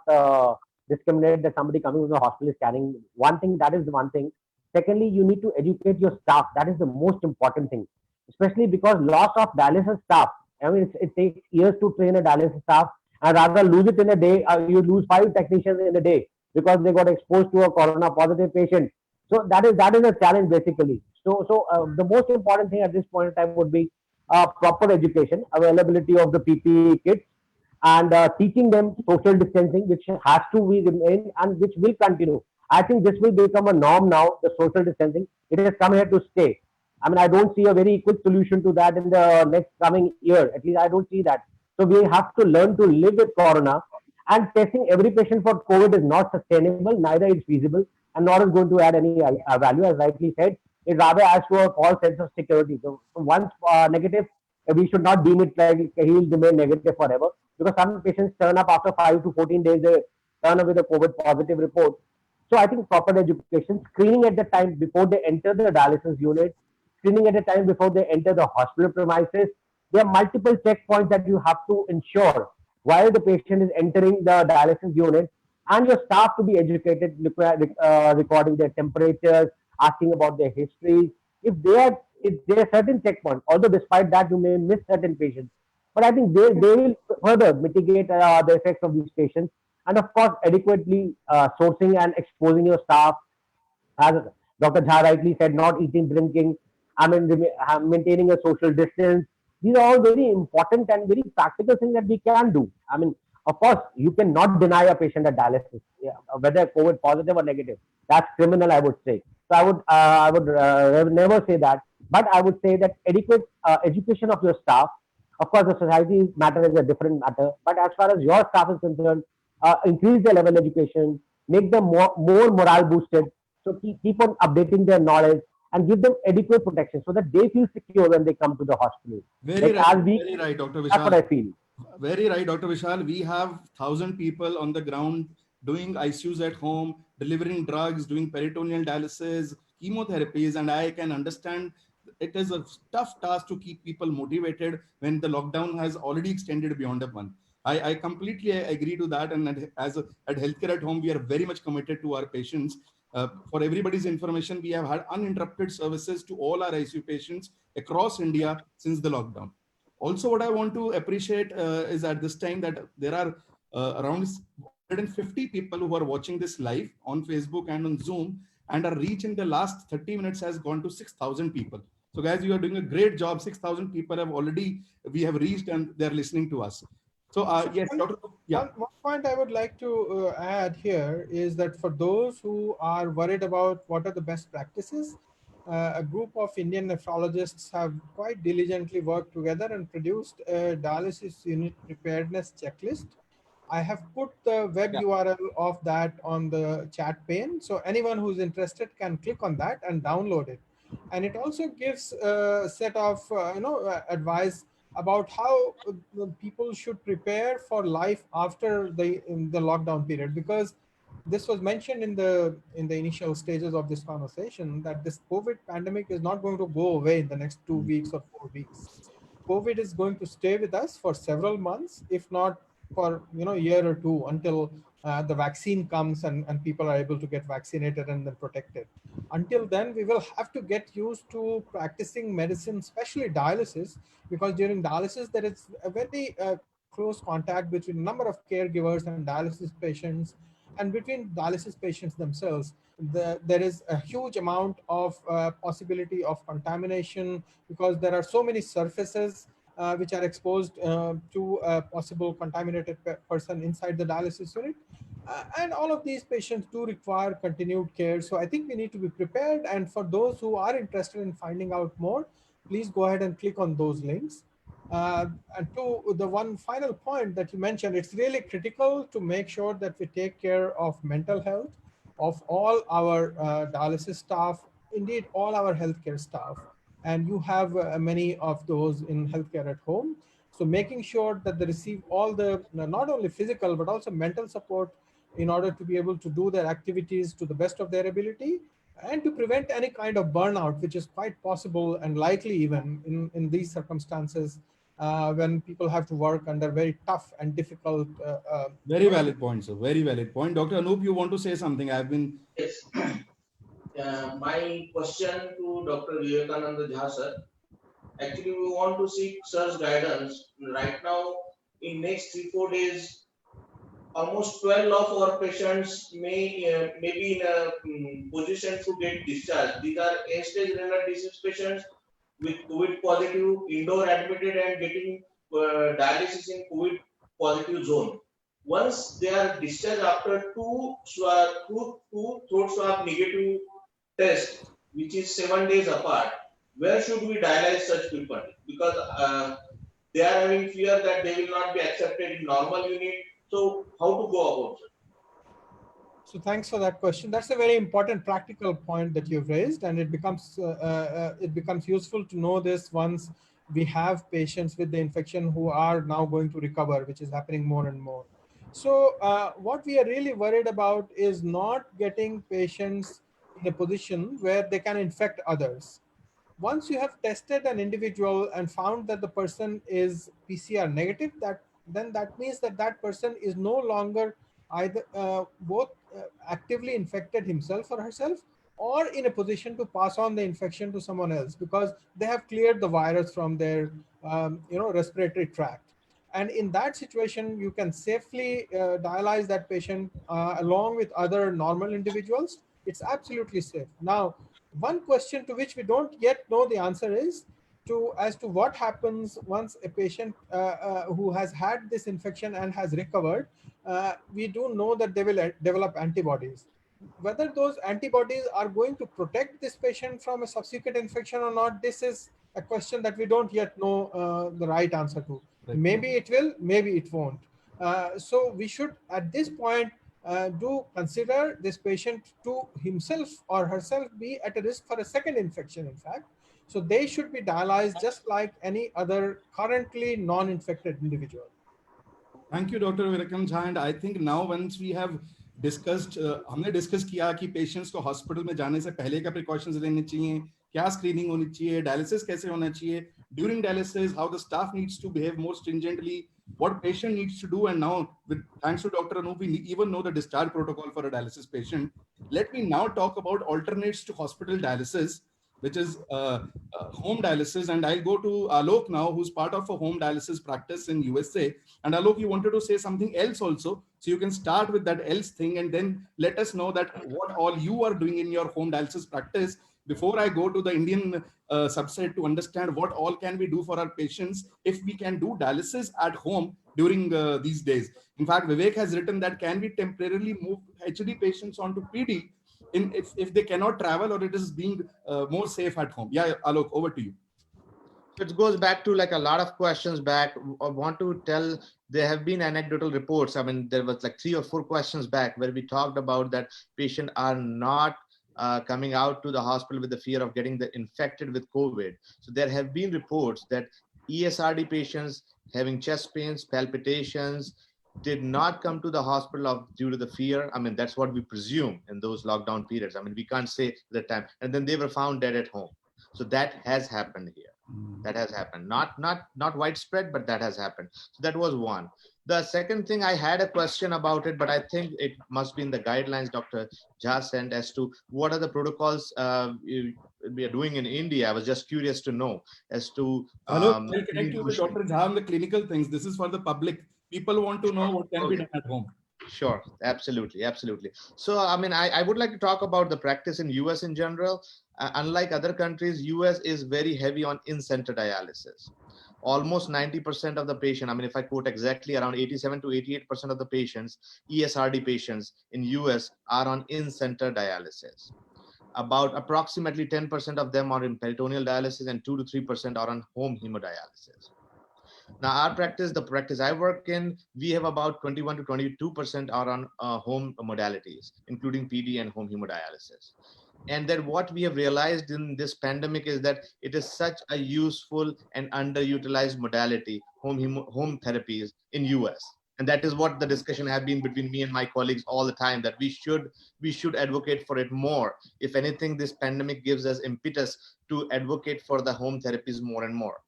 discriminate that somebody coming from the hospital is carrying one thing. That is the one thing. Secondly, you need to educate your staff. That is the most important thing, especially because loss of dialysis staff. I mean, it takes years to train a dialysis staff, and rather lose it in a day. You lose 5 technicians in a day because they got exposed to a corona positive patient. So that is a challenge basically. So the most important thing at this point in time would be proper education, availability of the PPE kits, and teaching them social distancing, which has to be remain and which will continue. I think this will become a norm now. The social distancing, it has come here to stay. I mean, I don't see a very quick solution to that in the next coming year. At least I don't see that. So we have to learn to live with corona, and testing every patient for COVID is not sustainable, neither is feasible, and nor is going to add any value, as rightly said. It rather adds to a false sense of security. So once negative, we should not deem it like he will remain negative forever, because some patients turn up after 5 to 14 days, they turn up with a COVID positive report. So I think proper education, screening at the time before they enter the dialysis unit, screening at a time before they enter the hospital premises. There are multiple checkpoints that you have to ensure while the patient is entering the dialysis unit, and your staff to be educated, recording their temperatures, asking about their histories. If there are certain checkpoints, although despite that you may miss certain patients, but I think they will further mitigate the effects of these patients. And of course, adequately sourcing and exposing your staff, as Dr. Jha rightly said, not eating, drinking, I mean, maintaining a social distance. These are all very important and very practical things that we can do. I mean, of course, you cannot deny a patient a dialysis, yeah, whether COVID positive or negative. That's criminal, I would say. So I would never say that, but I would say that adequate education of your staff. Of course, the society matter is a different matter, but as far as your staff is concerned, increase their level of education, make them more morale boosted. So keep on updating their knowledge and give them adequate protection so that they feel secure when they come to the hospital. Very Like right, as we, very right, Dr. that's what I Vishal. feel. Very right, Dr. Vishal. We have 1,000 people on the ground doing ICUs at home, delivering drugs, doing peritoneal dialysis, chemotherapies, and I can understand it is a tough task to keep people motivated when the lockdown has already extended beyond a month. I completely agree to that. And at Healthcare at Home, we are very much committed to our patients. For everybody's information, we have had uninterrupted services to all our ICU patients across India since the lockdown. Also, what I want to appreciate is at this time that there are around 150 people who are watching this live on Facebook and on Zoom, and our reach in the last 30 minutes has gone to 6,000 people. So guys, you are doing a great job. 6,000 people we have reached, and they're listening to us. So yes, Dr. Yeah. One point I would like to add here is that for those who are worried about what are the best practices, a group of Indian nephrologists have quite diligently worked together and produced a dialysis unit preparedness checklist. I have put the web Yeah. URL of that on the chat pane. So anyone who's interested can click on that and download it. And it also gives a set of advice about how people should prepare for life after in the lockdown period, because this was mentioned in the initial stages of this conversation that this COVID pandemic is not going to go away in the next 2 weeks or 4 weeks. COVID is going to stay with us for several months, if not for a year or two, until the vaccine comes and people are able to get vaccinated and then protected. Until then, we will have to get used to practicing medicine, especially dialysis, because during dialysis there is a very close contact between a number of caregivers and dialysis patients, and between dialysis patients themselves. There is a huge amount of possibility of contamination, because there are so many surfaces which are exposed to a possible contaminated person inside the dialysis unit. And all of these patients do require continued care. So I think we need to be prepared. And for those who are interested in finding out more, please go ahead and click on those links. And to the one final point that you mentioned, it's really critical to make sure that we take care of mental health of all our dialysis staff, indeed all our healthcare staff. And you have many of those in healthcare at home. So making sure that they receive all the, not only physical, but also mental support in order to be able to do their activities to the best of their ability, and to prevent any kind of burnout, which is quite possible and likely even in these circumstances when people have to work under very tough and difficult. Very valid point, sir. Very valid point. Dr. Anup, you want to say something? I've been. Yes. My question to Dr. Vivekananda Jha, sir. Actually, we want to seek sir's guidance. Right now, in next 3-4 days, almost 12 of our patients may be in a position to get discharged. These are end-stage renal disease patients with COVID positive, indoor admitted and getting dialysis in COVID positive zone. Once they are discharged after two throat swab negative test, which is 7 days apart, where should we dialyze such people? Because they are having fear that they will not be accepted in normal unit. So how to go about it? So thanks for that question. That's a very important practical point that you've raised, and it becomes useful to know this once we have patients with the infection who are now going to recover, which is happening more and more. So what we are really worried about is not getting patients in a position where they can infect others. Once you have tested an individual and found that the person is PCR negative, that means that that person is no longer either both actively infected himself or herself, or in a position to pass on the infection to someone else, because they have cleared the virus from their respiratory tract. And in that situation, you can safely dialyze that patient along with other normal individuals. It's absolutely safe. Now, one question to which we don't yet know the answer is as to what happens once a patient who has had this infection and has recovered. We do know that they will develop antibodies. Whether those antibodies are going to protect this patient from a subsequent infection or not, this is a question that we don't yet know the right answer to. Right. Maybe it will, maybe it won't. So we should, at this point, do consider this patient to himself or herself be at a risk for a second infection, in fact. So they should be dialyzed just like any other currently non-infected individual. Thank you, Dr. Virakam Jha. And I think now once we have discussed, हमने discuss किया कि patients को hospital में जाने से पहले क्या precautions लेने चाहिए, क्या screening होनी चाहिए, dialysis कैसे होना चाहिए, during dialysis, how the staff needs to behave more stringently, what patient needs to do. And now, thanks to Dr. Anup, we even know the discharge protocol for a dialysis patient. Let me now talk about alternates to hospital dialysis, which is home dialysis. And I'll go to Alok now, who's part of a home dialysis practice in USA. And Alok, you wanted to say something else also. So you can start with that else thing and then let us know that what all you are doing in your home dialysis practice before I go to the Indian subset to understand what all can we do for our patients if we can do dialysis at home during these days. In fact, Vivek has written that can we temporarily move HD patients onto PD if they cannot travel, or it is being more safe at home? Yeah, Alok, over to you. It goes back to like a lot of questions back. I want to tell, there have been anecdotal reports. I mean, there was like 3 or 4 questions back where we talked about that patients are not coming out to the hospital with the fear of getting infected with COVID. So there have been reports that ESRD patients having chest pains, palpitations, did not come to the hospital due to the fear. I mean, that's what we presume in those lockdown periods. I mean, we can't say the time. And then they were found dead at home. So that has happened here. That has happened. Not widespread, but that has happened. So that was one. The second thing, I had a question about it, but I think it must be in the guidelines Dr. Jha sent as to what are the protocols we are doing in India. I was just curious to know as to. Alok, I'll connect you with Dr. Jha on the clinical things. This is for the public. People want to know what can be done at home. Sure, absolutely, absolutely. So, I mean, I would like to talk about the practice in US in general. Unlike other countries, US is very heavy on in-center dialysis. Almost 90% of the patient, I mean, if I quote exactly, around 87 to 88% of the patients, ESRD patients in US are on in-center dialysis. About approximately 10% of them are in peritoneal dialysis and 2 to 3% are on home hemodialysis. Now, our practice, the practice I work in, we have about 21 to 22% are on home modalities, including PD and home hemodialysis. And then what we have realized in this pandemic is that it is such a useful and underutilized modality, home therapies in US. And that is what the discussion have been between me and my colleagues all the time, that we should advocate for it more. If anything, this pandemic gives us impetus to advocate for the home therapies more and more.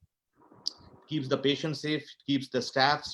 Keeps the patient safe, keeps the staff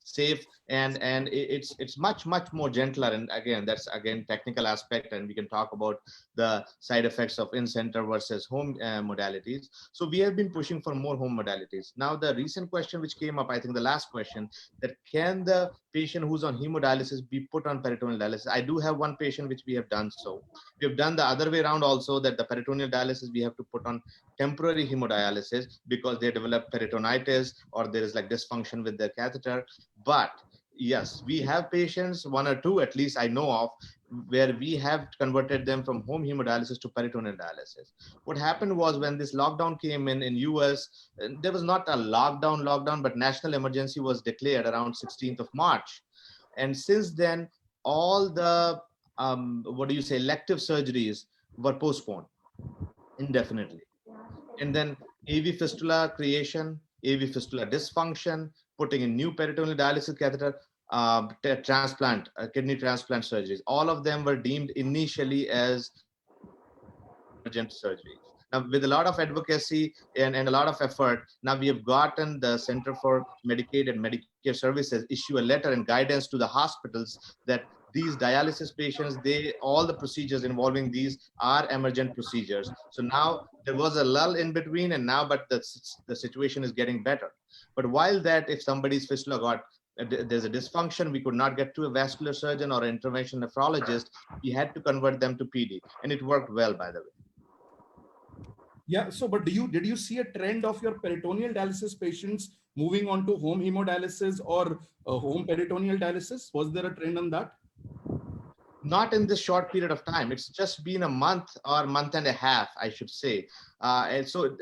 safe, and it's much more gentler. And again, that's again technical aspect, and we can talk about the side effects of in-center versus home modalities. So we have been pushing for more home modalities. Now, the recent question which came up, I think the last question, that can the patient who's on hemodialysis be put on peritoneal dialysis? I do have one patient which we have done so. We have done the other way around also, that the peritoneal dialysis we have to put on temporary hemodialysis because they develop peritonitis or there is like dysfunction with their catheter. But yes, we have patients, 1 or 2 at least I know of, where we have converted them from home hemodialysis to peritoneal dialysis. What happened was, when this lockdown came in US, there was not a lockdown, but national emergency was declared around 16th of March. And since then, all the, elective surgeries were postponed indefinitely. And then AV fistula creation, AV fistula dysfunction, putting in new peritoneal dialysis catheter, transplant, kidney transplant surgeries. All of them were deemed initially as urgent surgeries. Now, with a lot of advocacy and a lot of effort, now we have gotten the Center for Medicaid and Medicare Services issue a letter and guidance to the hospitals that these dialysis patients, all the procedures involving these are emergent procedures. So now there was a lull in between, and now, but the situation is getting better. But while that, if somebody's fistula there's a dysfunction, we could not get to a vascular surgeon or an intervention nephrologist, we had to convert them to PD, and it worked well, by the way. Yeah. So, but did you see a trend of your peritoneal dialysis patients moving on to home hemodialysis or home peritoneal dialysis? Was there a trend on that? Not in this short period of time. It's just been a month or month and a half, I should say. And so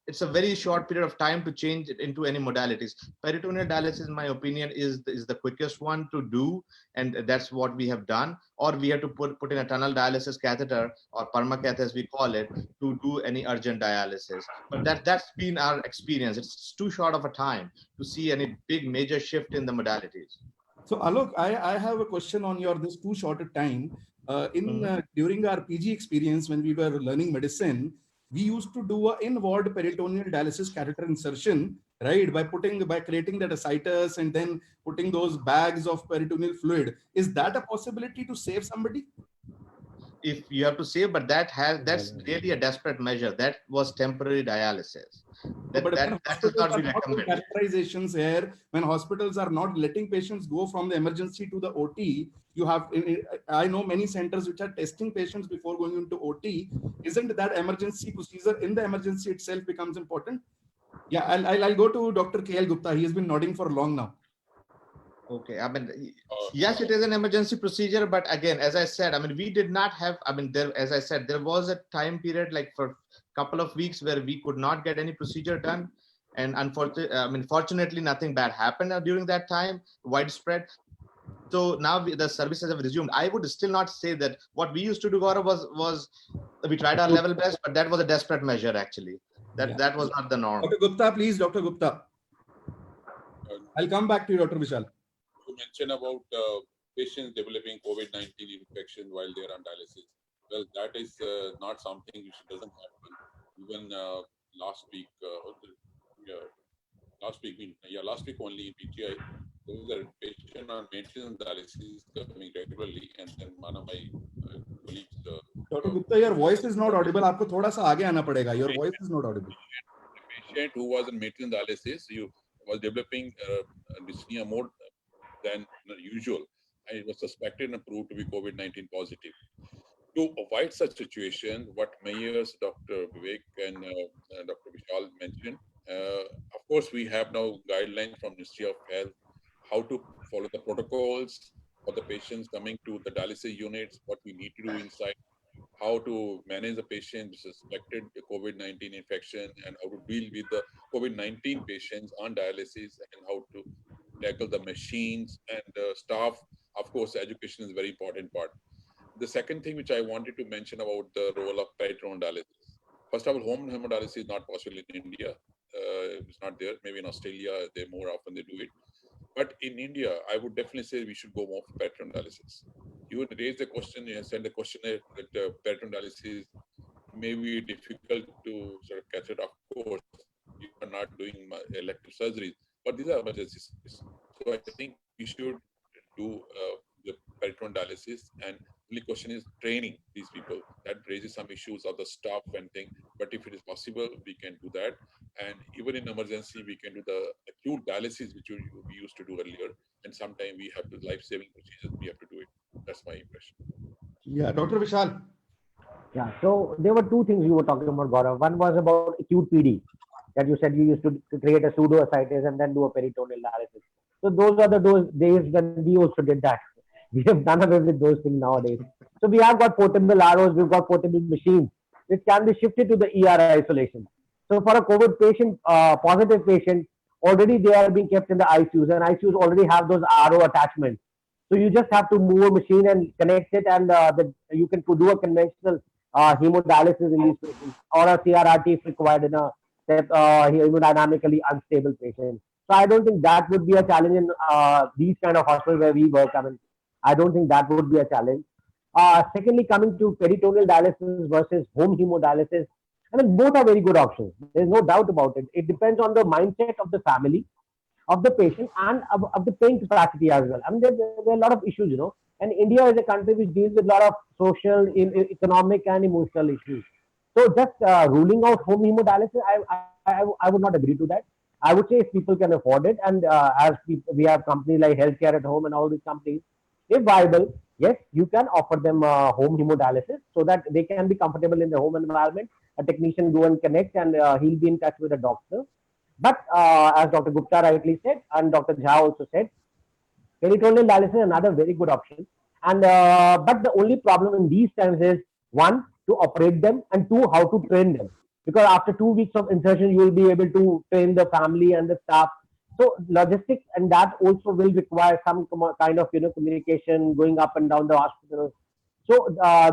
it's a very short period of time to change it into any modalities. Peritoneal dialysis, in my opinion, is the quickest one to do, and that's what we have done. Or we have to put in a tunnel dialysis catheter, or permacath as we call it, to do any urgent dialysis. But that's been our experience. It's too short of a time to see any big major shift in the modalities. So Alok, I have a question on this too short a time. During our PG experience, when we were learning medicine, we used to do an in-ward peritoneal dialysis catheter insertion, right? By creating that ascites and then putting those bags of peritoneal fluid. Is that a possibility to save somebody? If you have to save, but that's really a desperate measure. That was temporary dialysis. That does not be recommended. Catheterizations here, when hospitals are not letting patients go from the emergency to the OT, I know many centers which are testing patients before going into OT. Isn't that emergency procedure in the emergency itself becomes important? Yeah, I'll go to Dr. KL Gupta. He has been nodding for long now. Okay, I mean, Uh, yes, it is an emergency procedure, but again, as I said, I mean, we did not have, I mean, there, as I said, there was a time period like for a couple of weeks where we could not get any procedure done. And unfortunately, I mean, fortunately, nothing bad happened during that time, widespread. So now the services have resumed. I would still not say that what we used to do, Gaurav, was we tried our level best, but that was a desperate measure actually. Yeah. That was not the norm. Dr. Gupta, please, Dr. Gupta. I'll come back to you, Dr. Vishal. You mentioned about patients developing COVID-19 infection while they're on dialysis. Well, that is not something which doesn't happen. Even last week, last week only in PGI, there was a patient on maintenance dialysis coming regularly, and then one of my colleagues. Dr. Gupta, your voice is not audible. आपको थोड़ा सा आगे आना पड़ेगा. Your voice is not audible. The patient who was on maintenance dialysis, was developing dyspnea more than usual, and it was suspected and proved to be COVID-19 positive. To avoid such situation, what Mayers, Dr. Vivek, and Dr. Vishal mentioned, of course, we have now guidelines from Ministry of Health how to follow the protocols for the patients coming to the dialysis units, what we need to do inside, how to manage the patient with suspected COVID-19 infection, and how to deal with the COVID-19 patients on dialysis, and how to tackle the machines and staff. Of course, education is a very important part. The second thing which I wanted to mention about the role of peritoneal dialysis. First of all, home hemodialysis is not possible in India. It's not there. Maybe in Australia, they more often they do it. But in India, I would definitely say we should go more for peritoneal dialysis. You would raise the question, you send the questionnaire that peritoneal dialysis may be difficult to sort of catch it. Of course, you are not doing elective surgeries, but these are emergencies. So I think we should do the peritoneal dialysis, and the question is training these people. That raises some issues of the staff and thing, but if it is possible, we can do that. And even in emergency, we can do the acute dialysis, which we used to do earlier, and sometimes we have to life-saving procedures, we have to do it. That's my impression. Yeah, Dr. Vishal. Yeah, so there were two things you were talking about, Gaurav. One was about acute PD, that you said you used to create a pseudoascites and then do a peritoneal dialysis. So those are those days when we also did that. We have done away with those things nowadays. So we have got portable ROs, we've got portable machines, which can be shifted to the ER isolation. So for a COVID patient, positive patient, already they are being kept in the ICUs, and ICUs already have those RO attachments. So you just have to move a machine and connect it, and you can do a conventional hemodialysis in these patients, or a CRRT if required in a hemodynamically unstable patient. So I don't think that would be a challenge in these kind of hospitals where we work. I mean, I don't think that would be a challenge. Secondly, coming to peritoneal dialysis versus home hemodialysis, I mean, both are very good options. There's no doubt about it. It depends on the mindset of the family, of the patient, and of the paying capacity as well. I mean, there are a lot of issues, and India is a country which deals with a lot of social, economic, and emotional issues. So just ruling out home hemodialysis, I would not agree to that. I would say if people can afford it, and as we have companies like Healthcare at Home and all these companies, if viable, yes, you can offer them home hemodialysis so that they can be comfortable in the home environment. A technician go and connect, and he'll be in touch with a doctor. But as Dr. Gupta rightly said, and Dr. Jha also said, peritoneal dialysis is another very good option. And but the only problem in these times is, one, to operate them, and two, how to train them. Because after 2 weeks of insertion, you will be able to train the family and the staff. So logistics and that also will require some kind of communication going up and down the hospital. So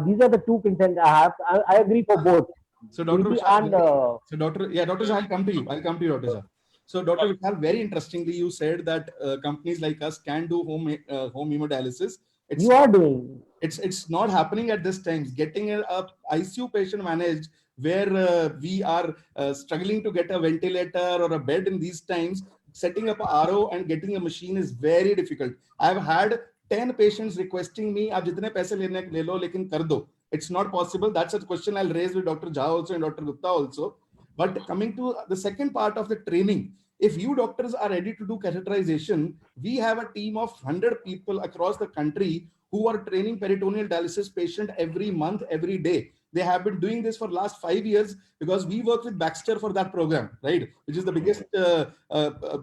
these are the two concerns I have. I agree for both. So Dr. PD Vishal, and Dr. Shah, I'll come to you. Dr. Shah. So Dr. Vishal, very interestingly, you said that companies like us can do home hemodialysis. You are doing. It's not happening at this time. Getting a ICU patient managed where we are struggling to get a ventilator or a bed in these times, setting up a RO and getting a machine is very difficult. I've had 10 patients requesting me, "Aap jitne paise le lo, lekin kar do." It's not possible. That's a question I'll raise with Dr. Jha also and Dr. Gupta also. But coming to the second part of the training, if you doctors are ready to do catheterization, we have a team of 100 people across the country who are training peritoneal dialysis patient every month, every day. They have been doing this for last 5 years because we work with Baxter for that program, right? Which is the biggest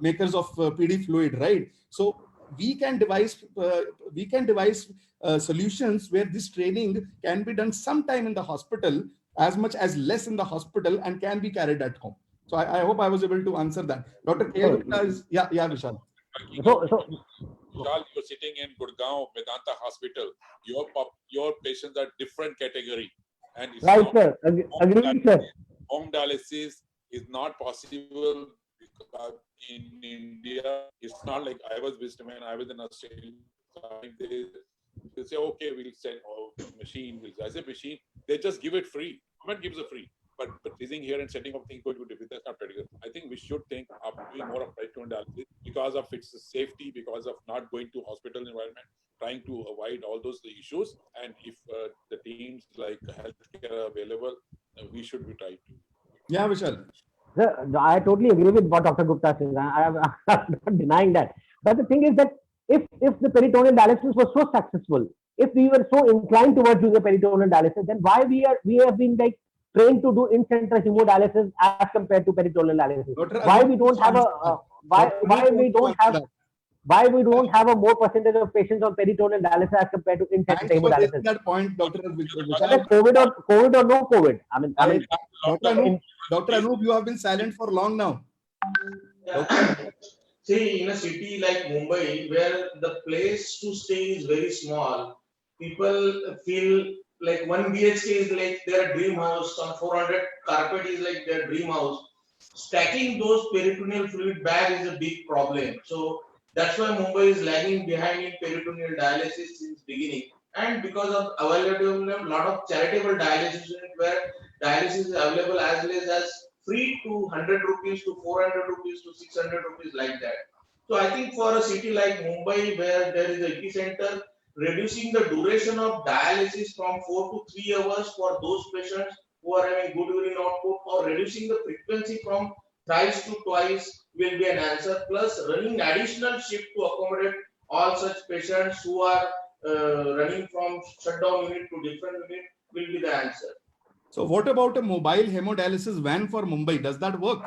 makers of PD fluid, right? So we can devise solutions where this training can be done sometime in the hospital, as much as less in the hospital, and can be carried at home. So I hope I was able to answer that. Dr. K. Gupta is, yeah, Vishal. Vishal, you're sitting in Gurgaon Vedanta Hospital. Your patients are different category, and it's Right, not, sir. Agreed, sir. home dialysis is not possible because in India, it's not like I was visiting when I was in Australia. They say, okay, we'll send a machine. I say machine, they just give it free. Government gives it free. But sitting here and setting up things going to be difficult. That's not practical. I think we should think of doing more of peritoneal dialysis because of its safety, because of not going to hospital environment, trying to avoid all those issues. And if the teams like healthcare are available, we should be trying to. Yeah, Vishal. I totally agree with what Dr. Gupta says. I'm not denying that. But the thing is that if the peritoneal dialysis was so successful, if we were so inclined towards using peritoneal dialysis, then why we have been like trained to do in-center hemodialysis as compared to peritoneal dialysis? Why we don't have a why we don't have a more percentage of patients on peritoneal dialysis as compared to in-center Thanks for raising hemodialysis? that point, Dr. Whether COVID or no COVID. I mean, Dr. Anup, you have been silent for long now. Yeah. See, in a city like Mumbai, where the place to stay is very small, people feel like 1 BHK is like their dream house, some 400 carpet is like their dream house. Stacking those peritoneal fluid bag is a big problem. So that's why Mumbai is lagging behind in peritoneal dialysis since beginning. And because of availability of a lot of charitable dialysis unit where dialysis is available as less as free to 100 rupees to 400 rupees to 600 rupees like that. So I think for a city like Mumbai where there is an epicenter, reducing the duration of dialysis from 4 to 3 hours for those patients who are having good urine output, or reducing the frequency from thrice to twice will be an answer. Plus running additional shift to accommodate all such patients who are running from shutdown unit to different unit will be the answer. So what about a mobile hemodialysis van for Mumbai? Does that work?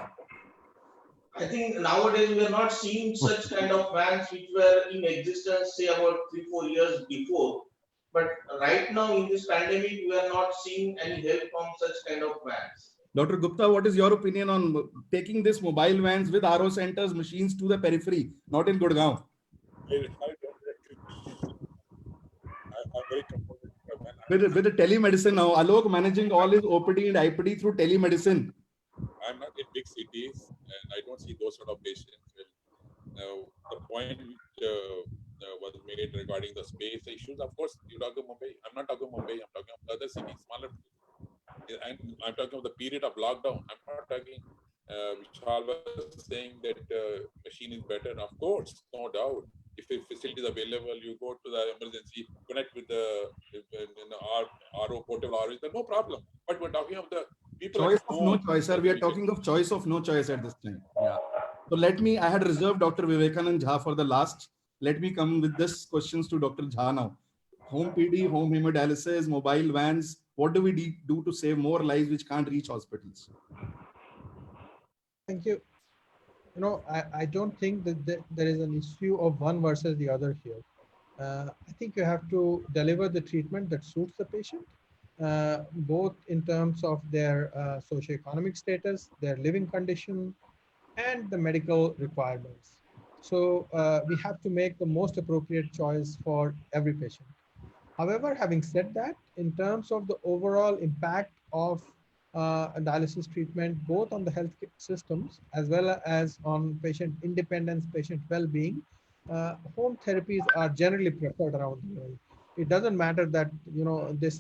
I think nowadays we are not seeing such kind of vans which were in existence, say about 3-4 years before. But right now in this pandemic, we are not seeing any help from such kind of vans. Dr. Gupta, what is your opinion on taking this mobile vans with RO centers, machines to the periphery, not in Gurgaon? I'm very comfortable. With the telemedicine now, Alok managing all his OPD and IPD through telemedicine. I'm not in big cities, and I don't see those sort of patients. Now, the point was made regarding the space issues. Of course, you talk about Mumbai. I'm not talking about Mumbai. I'm talking about other cities, smaller. And I'm talking about the period of lockdown. I'm not talking. Vishal was saying that machine is better. Of course, no doubt. If a facility is available, you go to the emergency, connect with the RO portable RO, there's no problem. But we're talking of the people. Choice of no choice, sir. We are talking of choice of no choice at this time. Yeah. So I had reserved Dr. Vivekanand Jha for the last. Let me come with this questions to Dr. Jha now. Home PD, home hemodialysis, mobile vans. What do we do to save more lives which can't reach hospitals? Thank you. You know, I don't think that there is an issue of one versus the other here. I think you have to deliver the treatment that suits the patient, both in terms of their socioeconomic status, their living condition, and the medical requirements. So we have to make the most appropriate choice for every patient. However, having said that, in terms of the overall impact of dialysis treatment, both on the health systems as well as on patient independence, patient well-being, home therapies are generally preferred around the world. It doesn't matter that, you know, this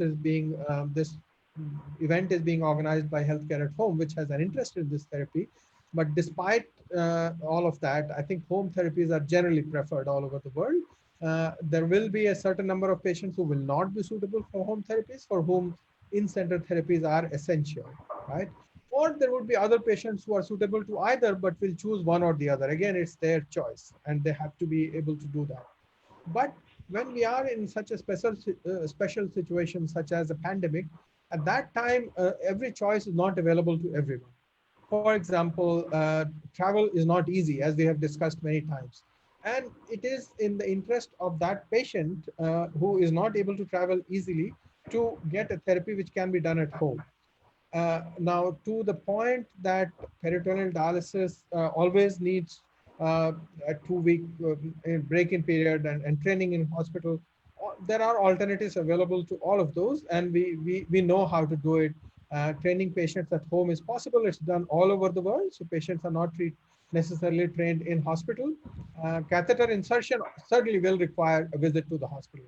event is being organized by Healthcare at Home, which has an interest in this therapy. But despite all of that, I think home therapies are generally preferred all over the world. There will be a certain number of patients who will not be suitable for home therapies, for whom in-center therapies are essential, right? Or there would be other patients who are suitable to either, but will choose one or the other. Again, it's their choice, and they have to be able to do that. But when we are in such a special situation, such as a pandemic, at that time, every choice is not available to everyone. For example, travel is not easy, as we have discussed many times. And it is in the interest of that patient who is not able to travel easily to get a therapy which can be done at home. Now, to the point that peritoneal dialysis always needs a 2 week break-in period and training in hospital, there are alternatives available to all of those, and we know how to do it. Training patients at home is possible. It's done all over the world, so patients are not necessarily trained in hospital. Catheter insertion certainly will require a visit to the hospital,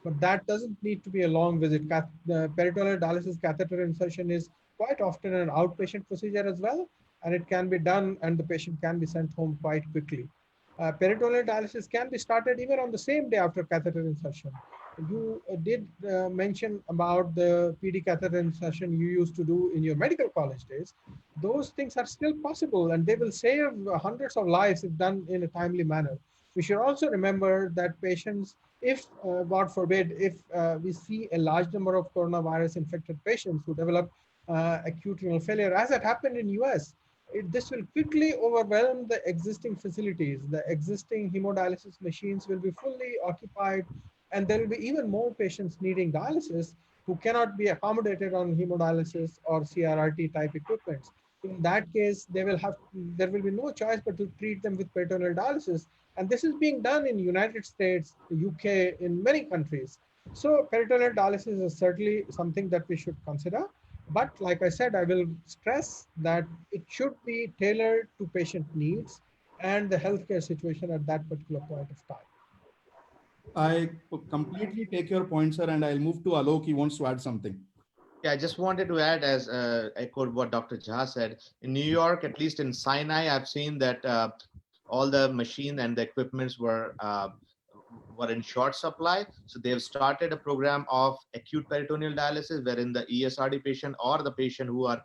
but that doesn't need to be a long visit. The peritoneal dialysis catheter insertion is quite often an outpatient procedure as well, and it can be done and the patient can be sent home quite quickly. Peritoneal dialysis can be started even on the same day after catheter insertion. You did mention about the PD catheter insertion you used to do in your medical college days. Those things are still possible and they will save hundreds of lives if done in a timely manner. We should also remember that patients, if God forbid, if we see a large number of coronavirus infected patients who develop acute renal failure, as it happened in US, this will quickly overwhelm the existing facilities. The existing hemodialysis machines will be fully occupied, and there will be even more patients needing dialysis who cannot be accommodated on hemodialysis or CRRT type equipments. In that case, there will be no choice but to treat them with peritoneal dialysis. And this is being done in United States, the UK, in many countries. So peritoneal dialysis is certainly something that we should consider. But like I said, I will stress that it should be tailored to patient needs and the healthcare situation at that particular point of time. I completely take your point, sir, and I'll move to Alok. He wants to add something. Yeah, I just wanted to add, as echoed what Dr. Jha said, in New York, at least in Sinai, I've seen that all the machine and the equipments were in short supply. So they've started a program of acute peritoneal dialysis, wherein the ESRD patient or the patient who are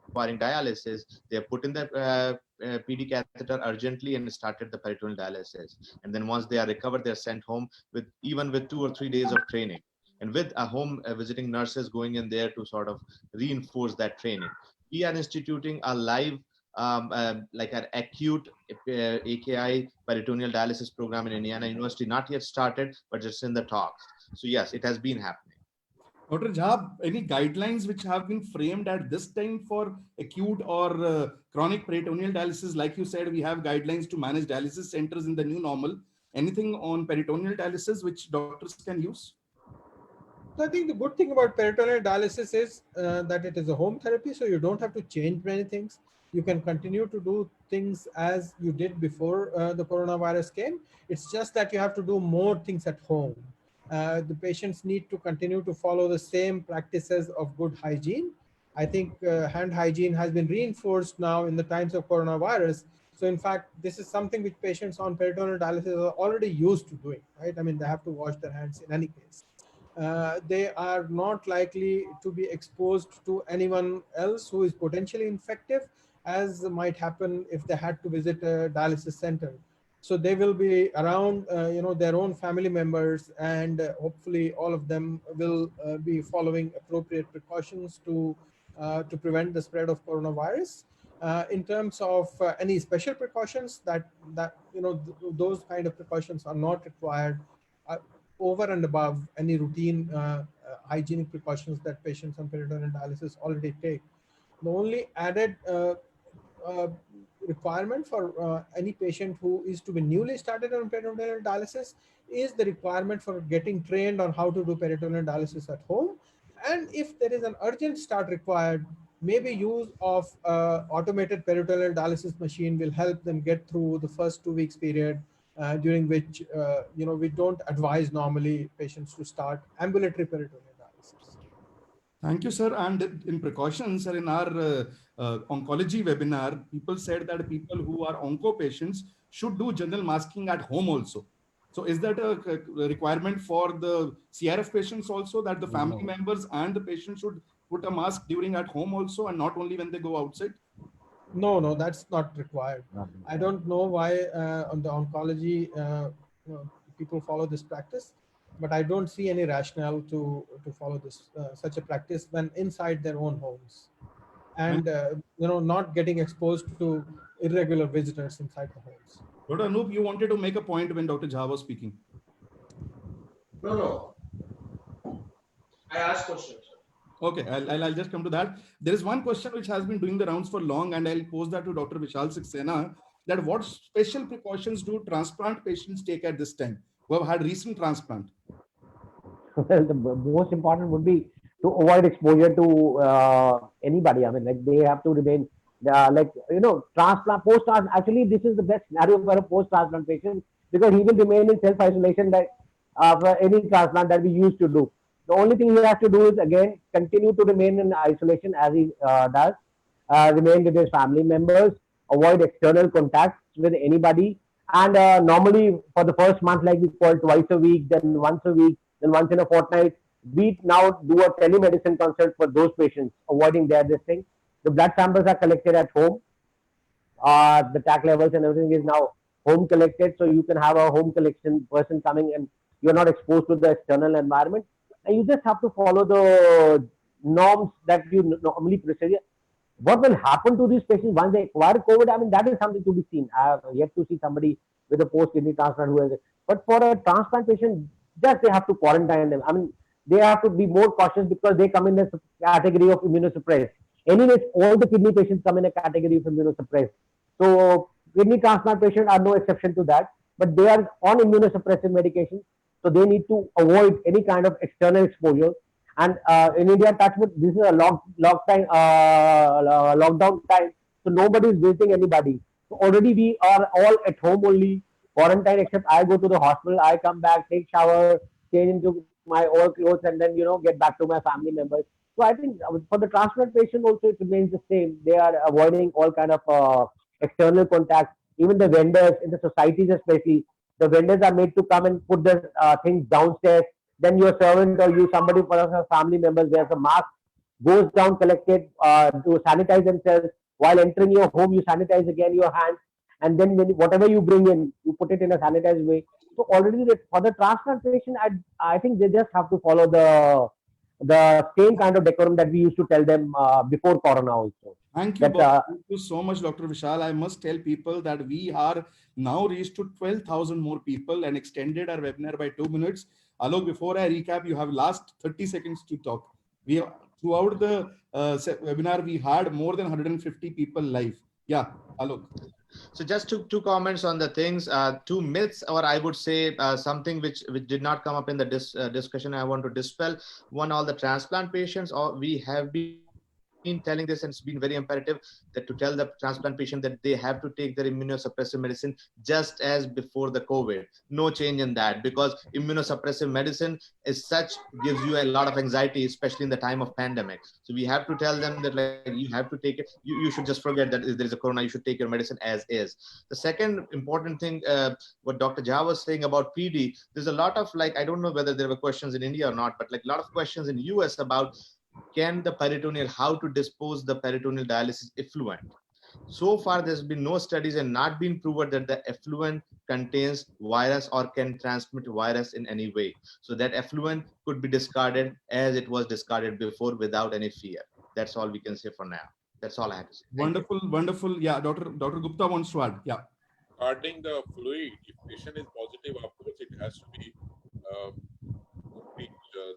requiring dialysis, they have put in the PD catheter urgently and started the peritoneal dialysis. And then once they are recovered, they're sent home with even with 2 or 3 days of training, and with a home visiting nurses going in there to sort of reinforce that training. We are instituting a live like an acute AKI peritoneal dialysis program in Indiana University, not yet started, but just in the talks. So yes, it has been happening. Dr. Jha, any guidelines which have been framed at this time for acute or chronic peritoneal dialysis? Like you said, we have guidelines to manage dialysis centers in the new normal. Anything on peritoneal dialysis which doctors can use? So I think the good thing about peritoneal dialysis is that it is a home therapy, so you don't have to change many things. You can continue to do things as you did before the coronavirus came. It's just that you have to do more things at home. The patients need to continue to follow the same practices of good hygiene. I think hand hygiene has been reinforced now in the times of coronavirus. So in fact, this is something which patients on peritoneal dialysis are already used to doing, right? I mean, they have to wash their hands in any case. They are not likely to be exposed to anyone else who is potentially infective, as might happen if they had to visit a dialysis center. So they will be around, their own family members, and hopefully all of them will be following appropriate precautions to prevent the spread of coronavirus. In terms of any special precautions, those kind of precautions are not required over and above any routine hygienic precautions that patients on peritoneal dialysis already take. The only added requirement for any patient who is to be newly started on peritoneal dialysis is the requirement for getting trained on how to do peritoneal dialysis at home. And if there is an urgent start required, maybe use of automated peritoneal dialysis machine will help them get through the first 2 weeks period, during which we don't advise normally patients to start ambulatory peritoneal dialysis. Thank you, sir. And in precautions, sir, in our oncology webinar, people said that people who are onco patients should do general masking at home also. So is that a requirement for the CRF patients also, that the family members and the patient should put a mask during at home also, and not only when they go outside? No, that's not required. I don't know why on the oncology people follow this practice, but I don't see any rationale to follow this such a practice when inside their own homes. and not getting exposed to irregular visitors inside the homes. Dr. Anup, you wanted to make a point when Dr. Jha was speaking. No, no. I asked questions. Okay, I'll just come to that. There is one question which has been doing the rounds for long, and I'll pose that to Dr. Vishal Saxena, that what special precautions do transplant patients take at this time who have had recent transplant? Well, the most important would be to avoid exposure to anybody. I mean, like they have to remain transplant, post transplant. Actually, this is the best scenario for a post transplant patient because he will remain in self isolation like for any transplant that we used to do. The only thing he has to do is again continue to remain in isolation as he does, remain with his family members, avoid external contacts with anybody, and normally for the first month, like we call twice a week, then once a week, then once in a fortnight, we now do a telemedicine consult for those patients, avoiding this thing. The blood samples are collected at home. The TAC levels and everything is now home collected, so you can have a home collection person coming and you're not exposed to the external environment. And you just have to follow the norms that you normally procedure. What will happen to these patients once they acquire COVID? I mean, that is something to be seen. I have yet to see somebody with a post kidney transplant who has it. But for a transplant patient, just they have to quarantine them. I mean, they have to be more cautious because they come in a category of immunosuppressed. Anyways, all the kidney patients come in a category of immunosuppressed. So kidney transplant patients are no exception to that, but they are on immunosuppressive medication. So they need to avoid any kind of external exposure. And in India, touchwood, this is a lockdown time, so nobody is visiting anybody. So already we are all at home only, quarantine. Except I go to the hospital, I come back, take shower, change into my old clothes, and then get back to my family members. So I think for the transplant patient also it remains the same. They are avoiding all kind of external contact. Even the vendors in the societies, especially the vendors, are made to come and put the things downstairs. Then your servant or you, somebody for a family members wears a mask, goes down, collected to sanitize themselves. While entering your home, you sanitize again your hands, and then whatever you bring in, you put it in a sanitized way. So already for the transplant patient, I think they just have to follow the same kind of decorum that we used to tell them before Corona also. Thank you, That, thank you so much, Dr. Vishal. I must tell people that we are now reached to 12,000 more people and extended our webinar by 2 minutes. Alok, before I recap, you have last 30 seconds to talk. We throughout the webinar, we had more than 150 people live. Yeah, Alok. So just two comments on the things, two myths, or I would say something which did not come up in the discussion I want to dispel. One, all the transplant patients, or we have been telling this, and it's been very imperative that to tell the transplant patient that they have to take their immunosuppressive medicine just as before the COVID. No change in that, because immunosuppressive medicine as such gives you a lot of anxiety, especially in the time of pandemic. So we have to tell them that like you have to take it. You should just forget that if there is a corona, you should take your medicine as is. The second important thing, what Dr. Jha was saying about PD, there's a lot of I don't know whether there were questions in India or not, but a lot of questions in US about how to dispose the peritoneal dialysis effluent. So far, there's been no studies and not been proven that the effluent contains virus or can transmit virus in any way. So that effluent could be discarded as it was discarded before without any fear. That's all we can say for now. That's all I have to say. Wonderful, wonderful. Yeah, Dr. Gupta wants to add. Yeah. Regarding the fluid, if patient is positive, of course, it has to be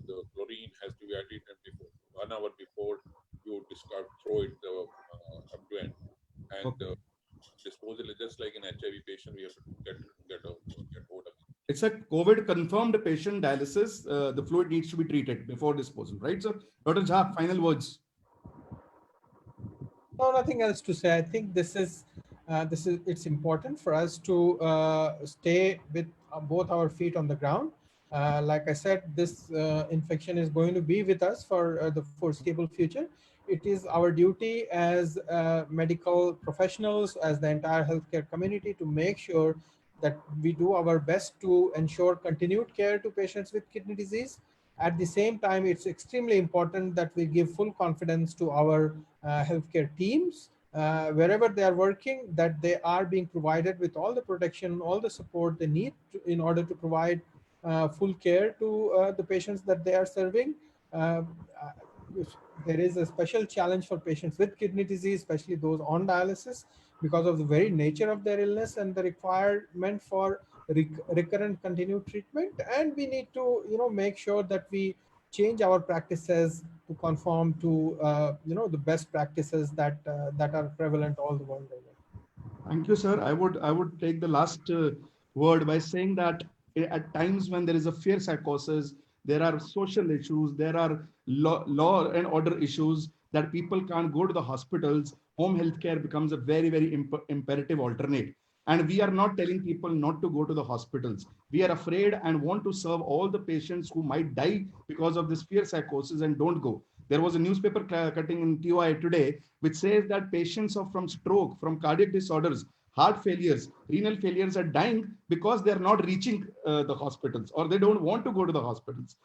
the chlorine has to be added before 1 hour before you discard, throw it the effluent, and disposal is just like an HIV patient. We have to get hold of it. It's a COVID confirmed patient dialysis. The fluid needs to be treated before disposal, right? So, Dr. Jha, final words. No, nothing else to say. I think it's important for us to stay with both our feet on the ground. Like I said, this infection is going to be with us for the foreseeable future. It is our duty as medical professionals, as the entire healthcare community, to make sure that we do our best to ensure continued care to patients with kidney disease. At the same time, it's extremely important that we give full confidence to our healthcare teams, wherever they are working, that they are being provided with all the protection, all the support they need in order to provide full care to the patients that they are serving. there is a special challenge for patients with kidney disease, especially those on dialysis, because of the very nature of their illness and the requirement for recurrent continued treatment. And we need to, make sure that we change our practices to conform to, the best practices that are prevalent all the world over. Thank you, sir. I would take the last word by saying that at times when there is a fear psychosis, there are social issues, there are law and order issues that people can't go to the hospitals. Home healthcare becomes a very, very imperative alternate. And we are not telling people not to go to the hospitals. We are afraid and want to serve all the patients who might die because of this fear psychosis and don't go. There was a newspaper cutting in TOI today, which says that patients from stroke, from cardiac disorders, heart failures, renal failures are dying because they're not reaching the hospitals or they don't want to go to the hospitals.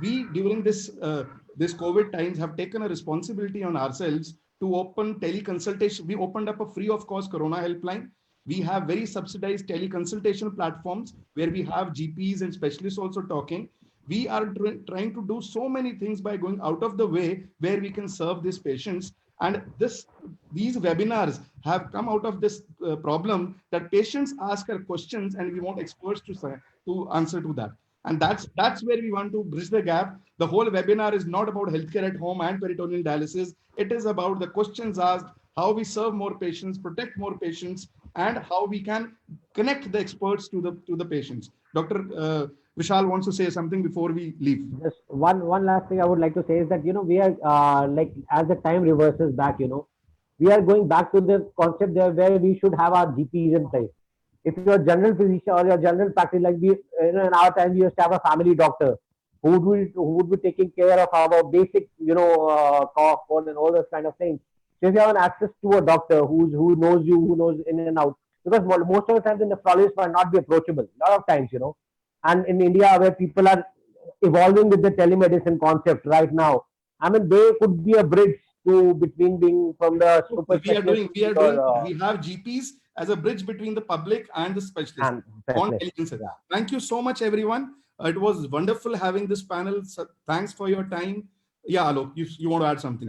We, during this COVID times, have taken a responsibility on ourselves to open teleconsultation. We opened up a free of cost Corona helpline. We have very subsidized teleconsultation platforms where we have GPs and specialists also talking. We are trying to do so many things by going out of the way where we can serve these patients. And these webinars have come out of this problem that patients ask our questions and we want experts to answer to that. And that's where we want to bridge the gap. The whole webinar is not about healthcare at home and peritoneal dialysis. It is about the questions asked, how we serve more patients, protect more patients, and how we can connect the experts to the patients. Dr. Vishal wants to say something before we leave. Just one last thing I would like to say is that, we are like, as the time reverses back, we are going back to the concept there where we should have our GPs in place. If you're a general physician or your general practice, like we, in our time, we used to have a family doctor who would be taking care of our basic, cough, cold, and all those kind of things. So if you have an access to a doctor who knows you, who knows in and out, because most of the time the nephrologist might not be approachable. A lot of times, and in India where people are evolving with the telemedicine concept right now, I mean, they could be a bridge between being from the super we have GPs as a bridge between the public and the specialists on telemedicine. Yeah. Thank you so much, everyone. It was wonderful having this panel. So thanks for your time. Yeah, Alok, you want to add something?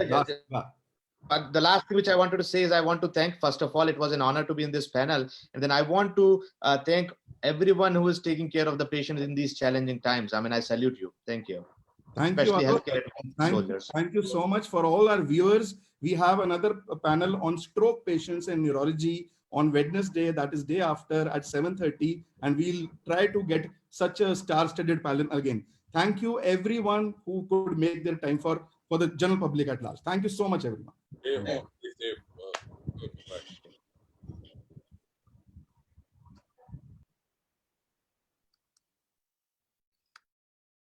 But the last thing which I wanted to say is I want to thank, first of all, it was an honor to be in this panel. And then I want to thank everyone who is taking care of the patients in these challenging times. I mean, I salute you. Thank you. Thank you, Alok. Thank you so much for all our viewers. We have another panel on stroke patients and neurology on Wednesday, that is day after at 7:30. And we'll try to get such a star-studded panel again. Thank you, everyone who could make their time for the general public at large. Thank you so much, everyone.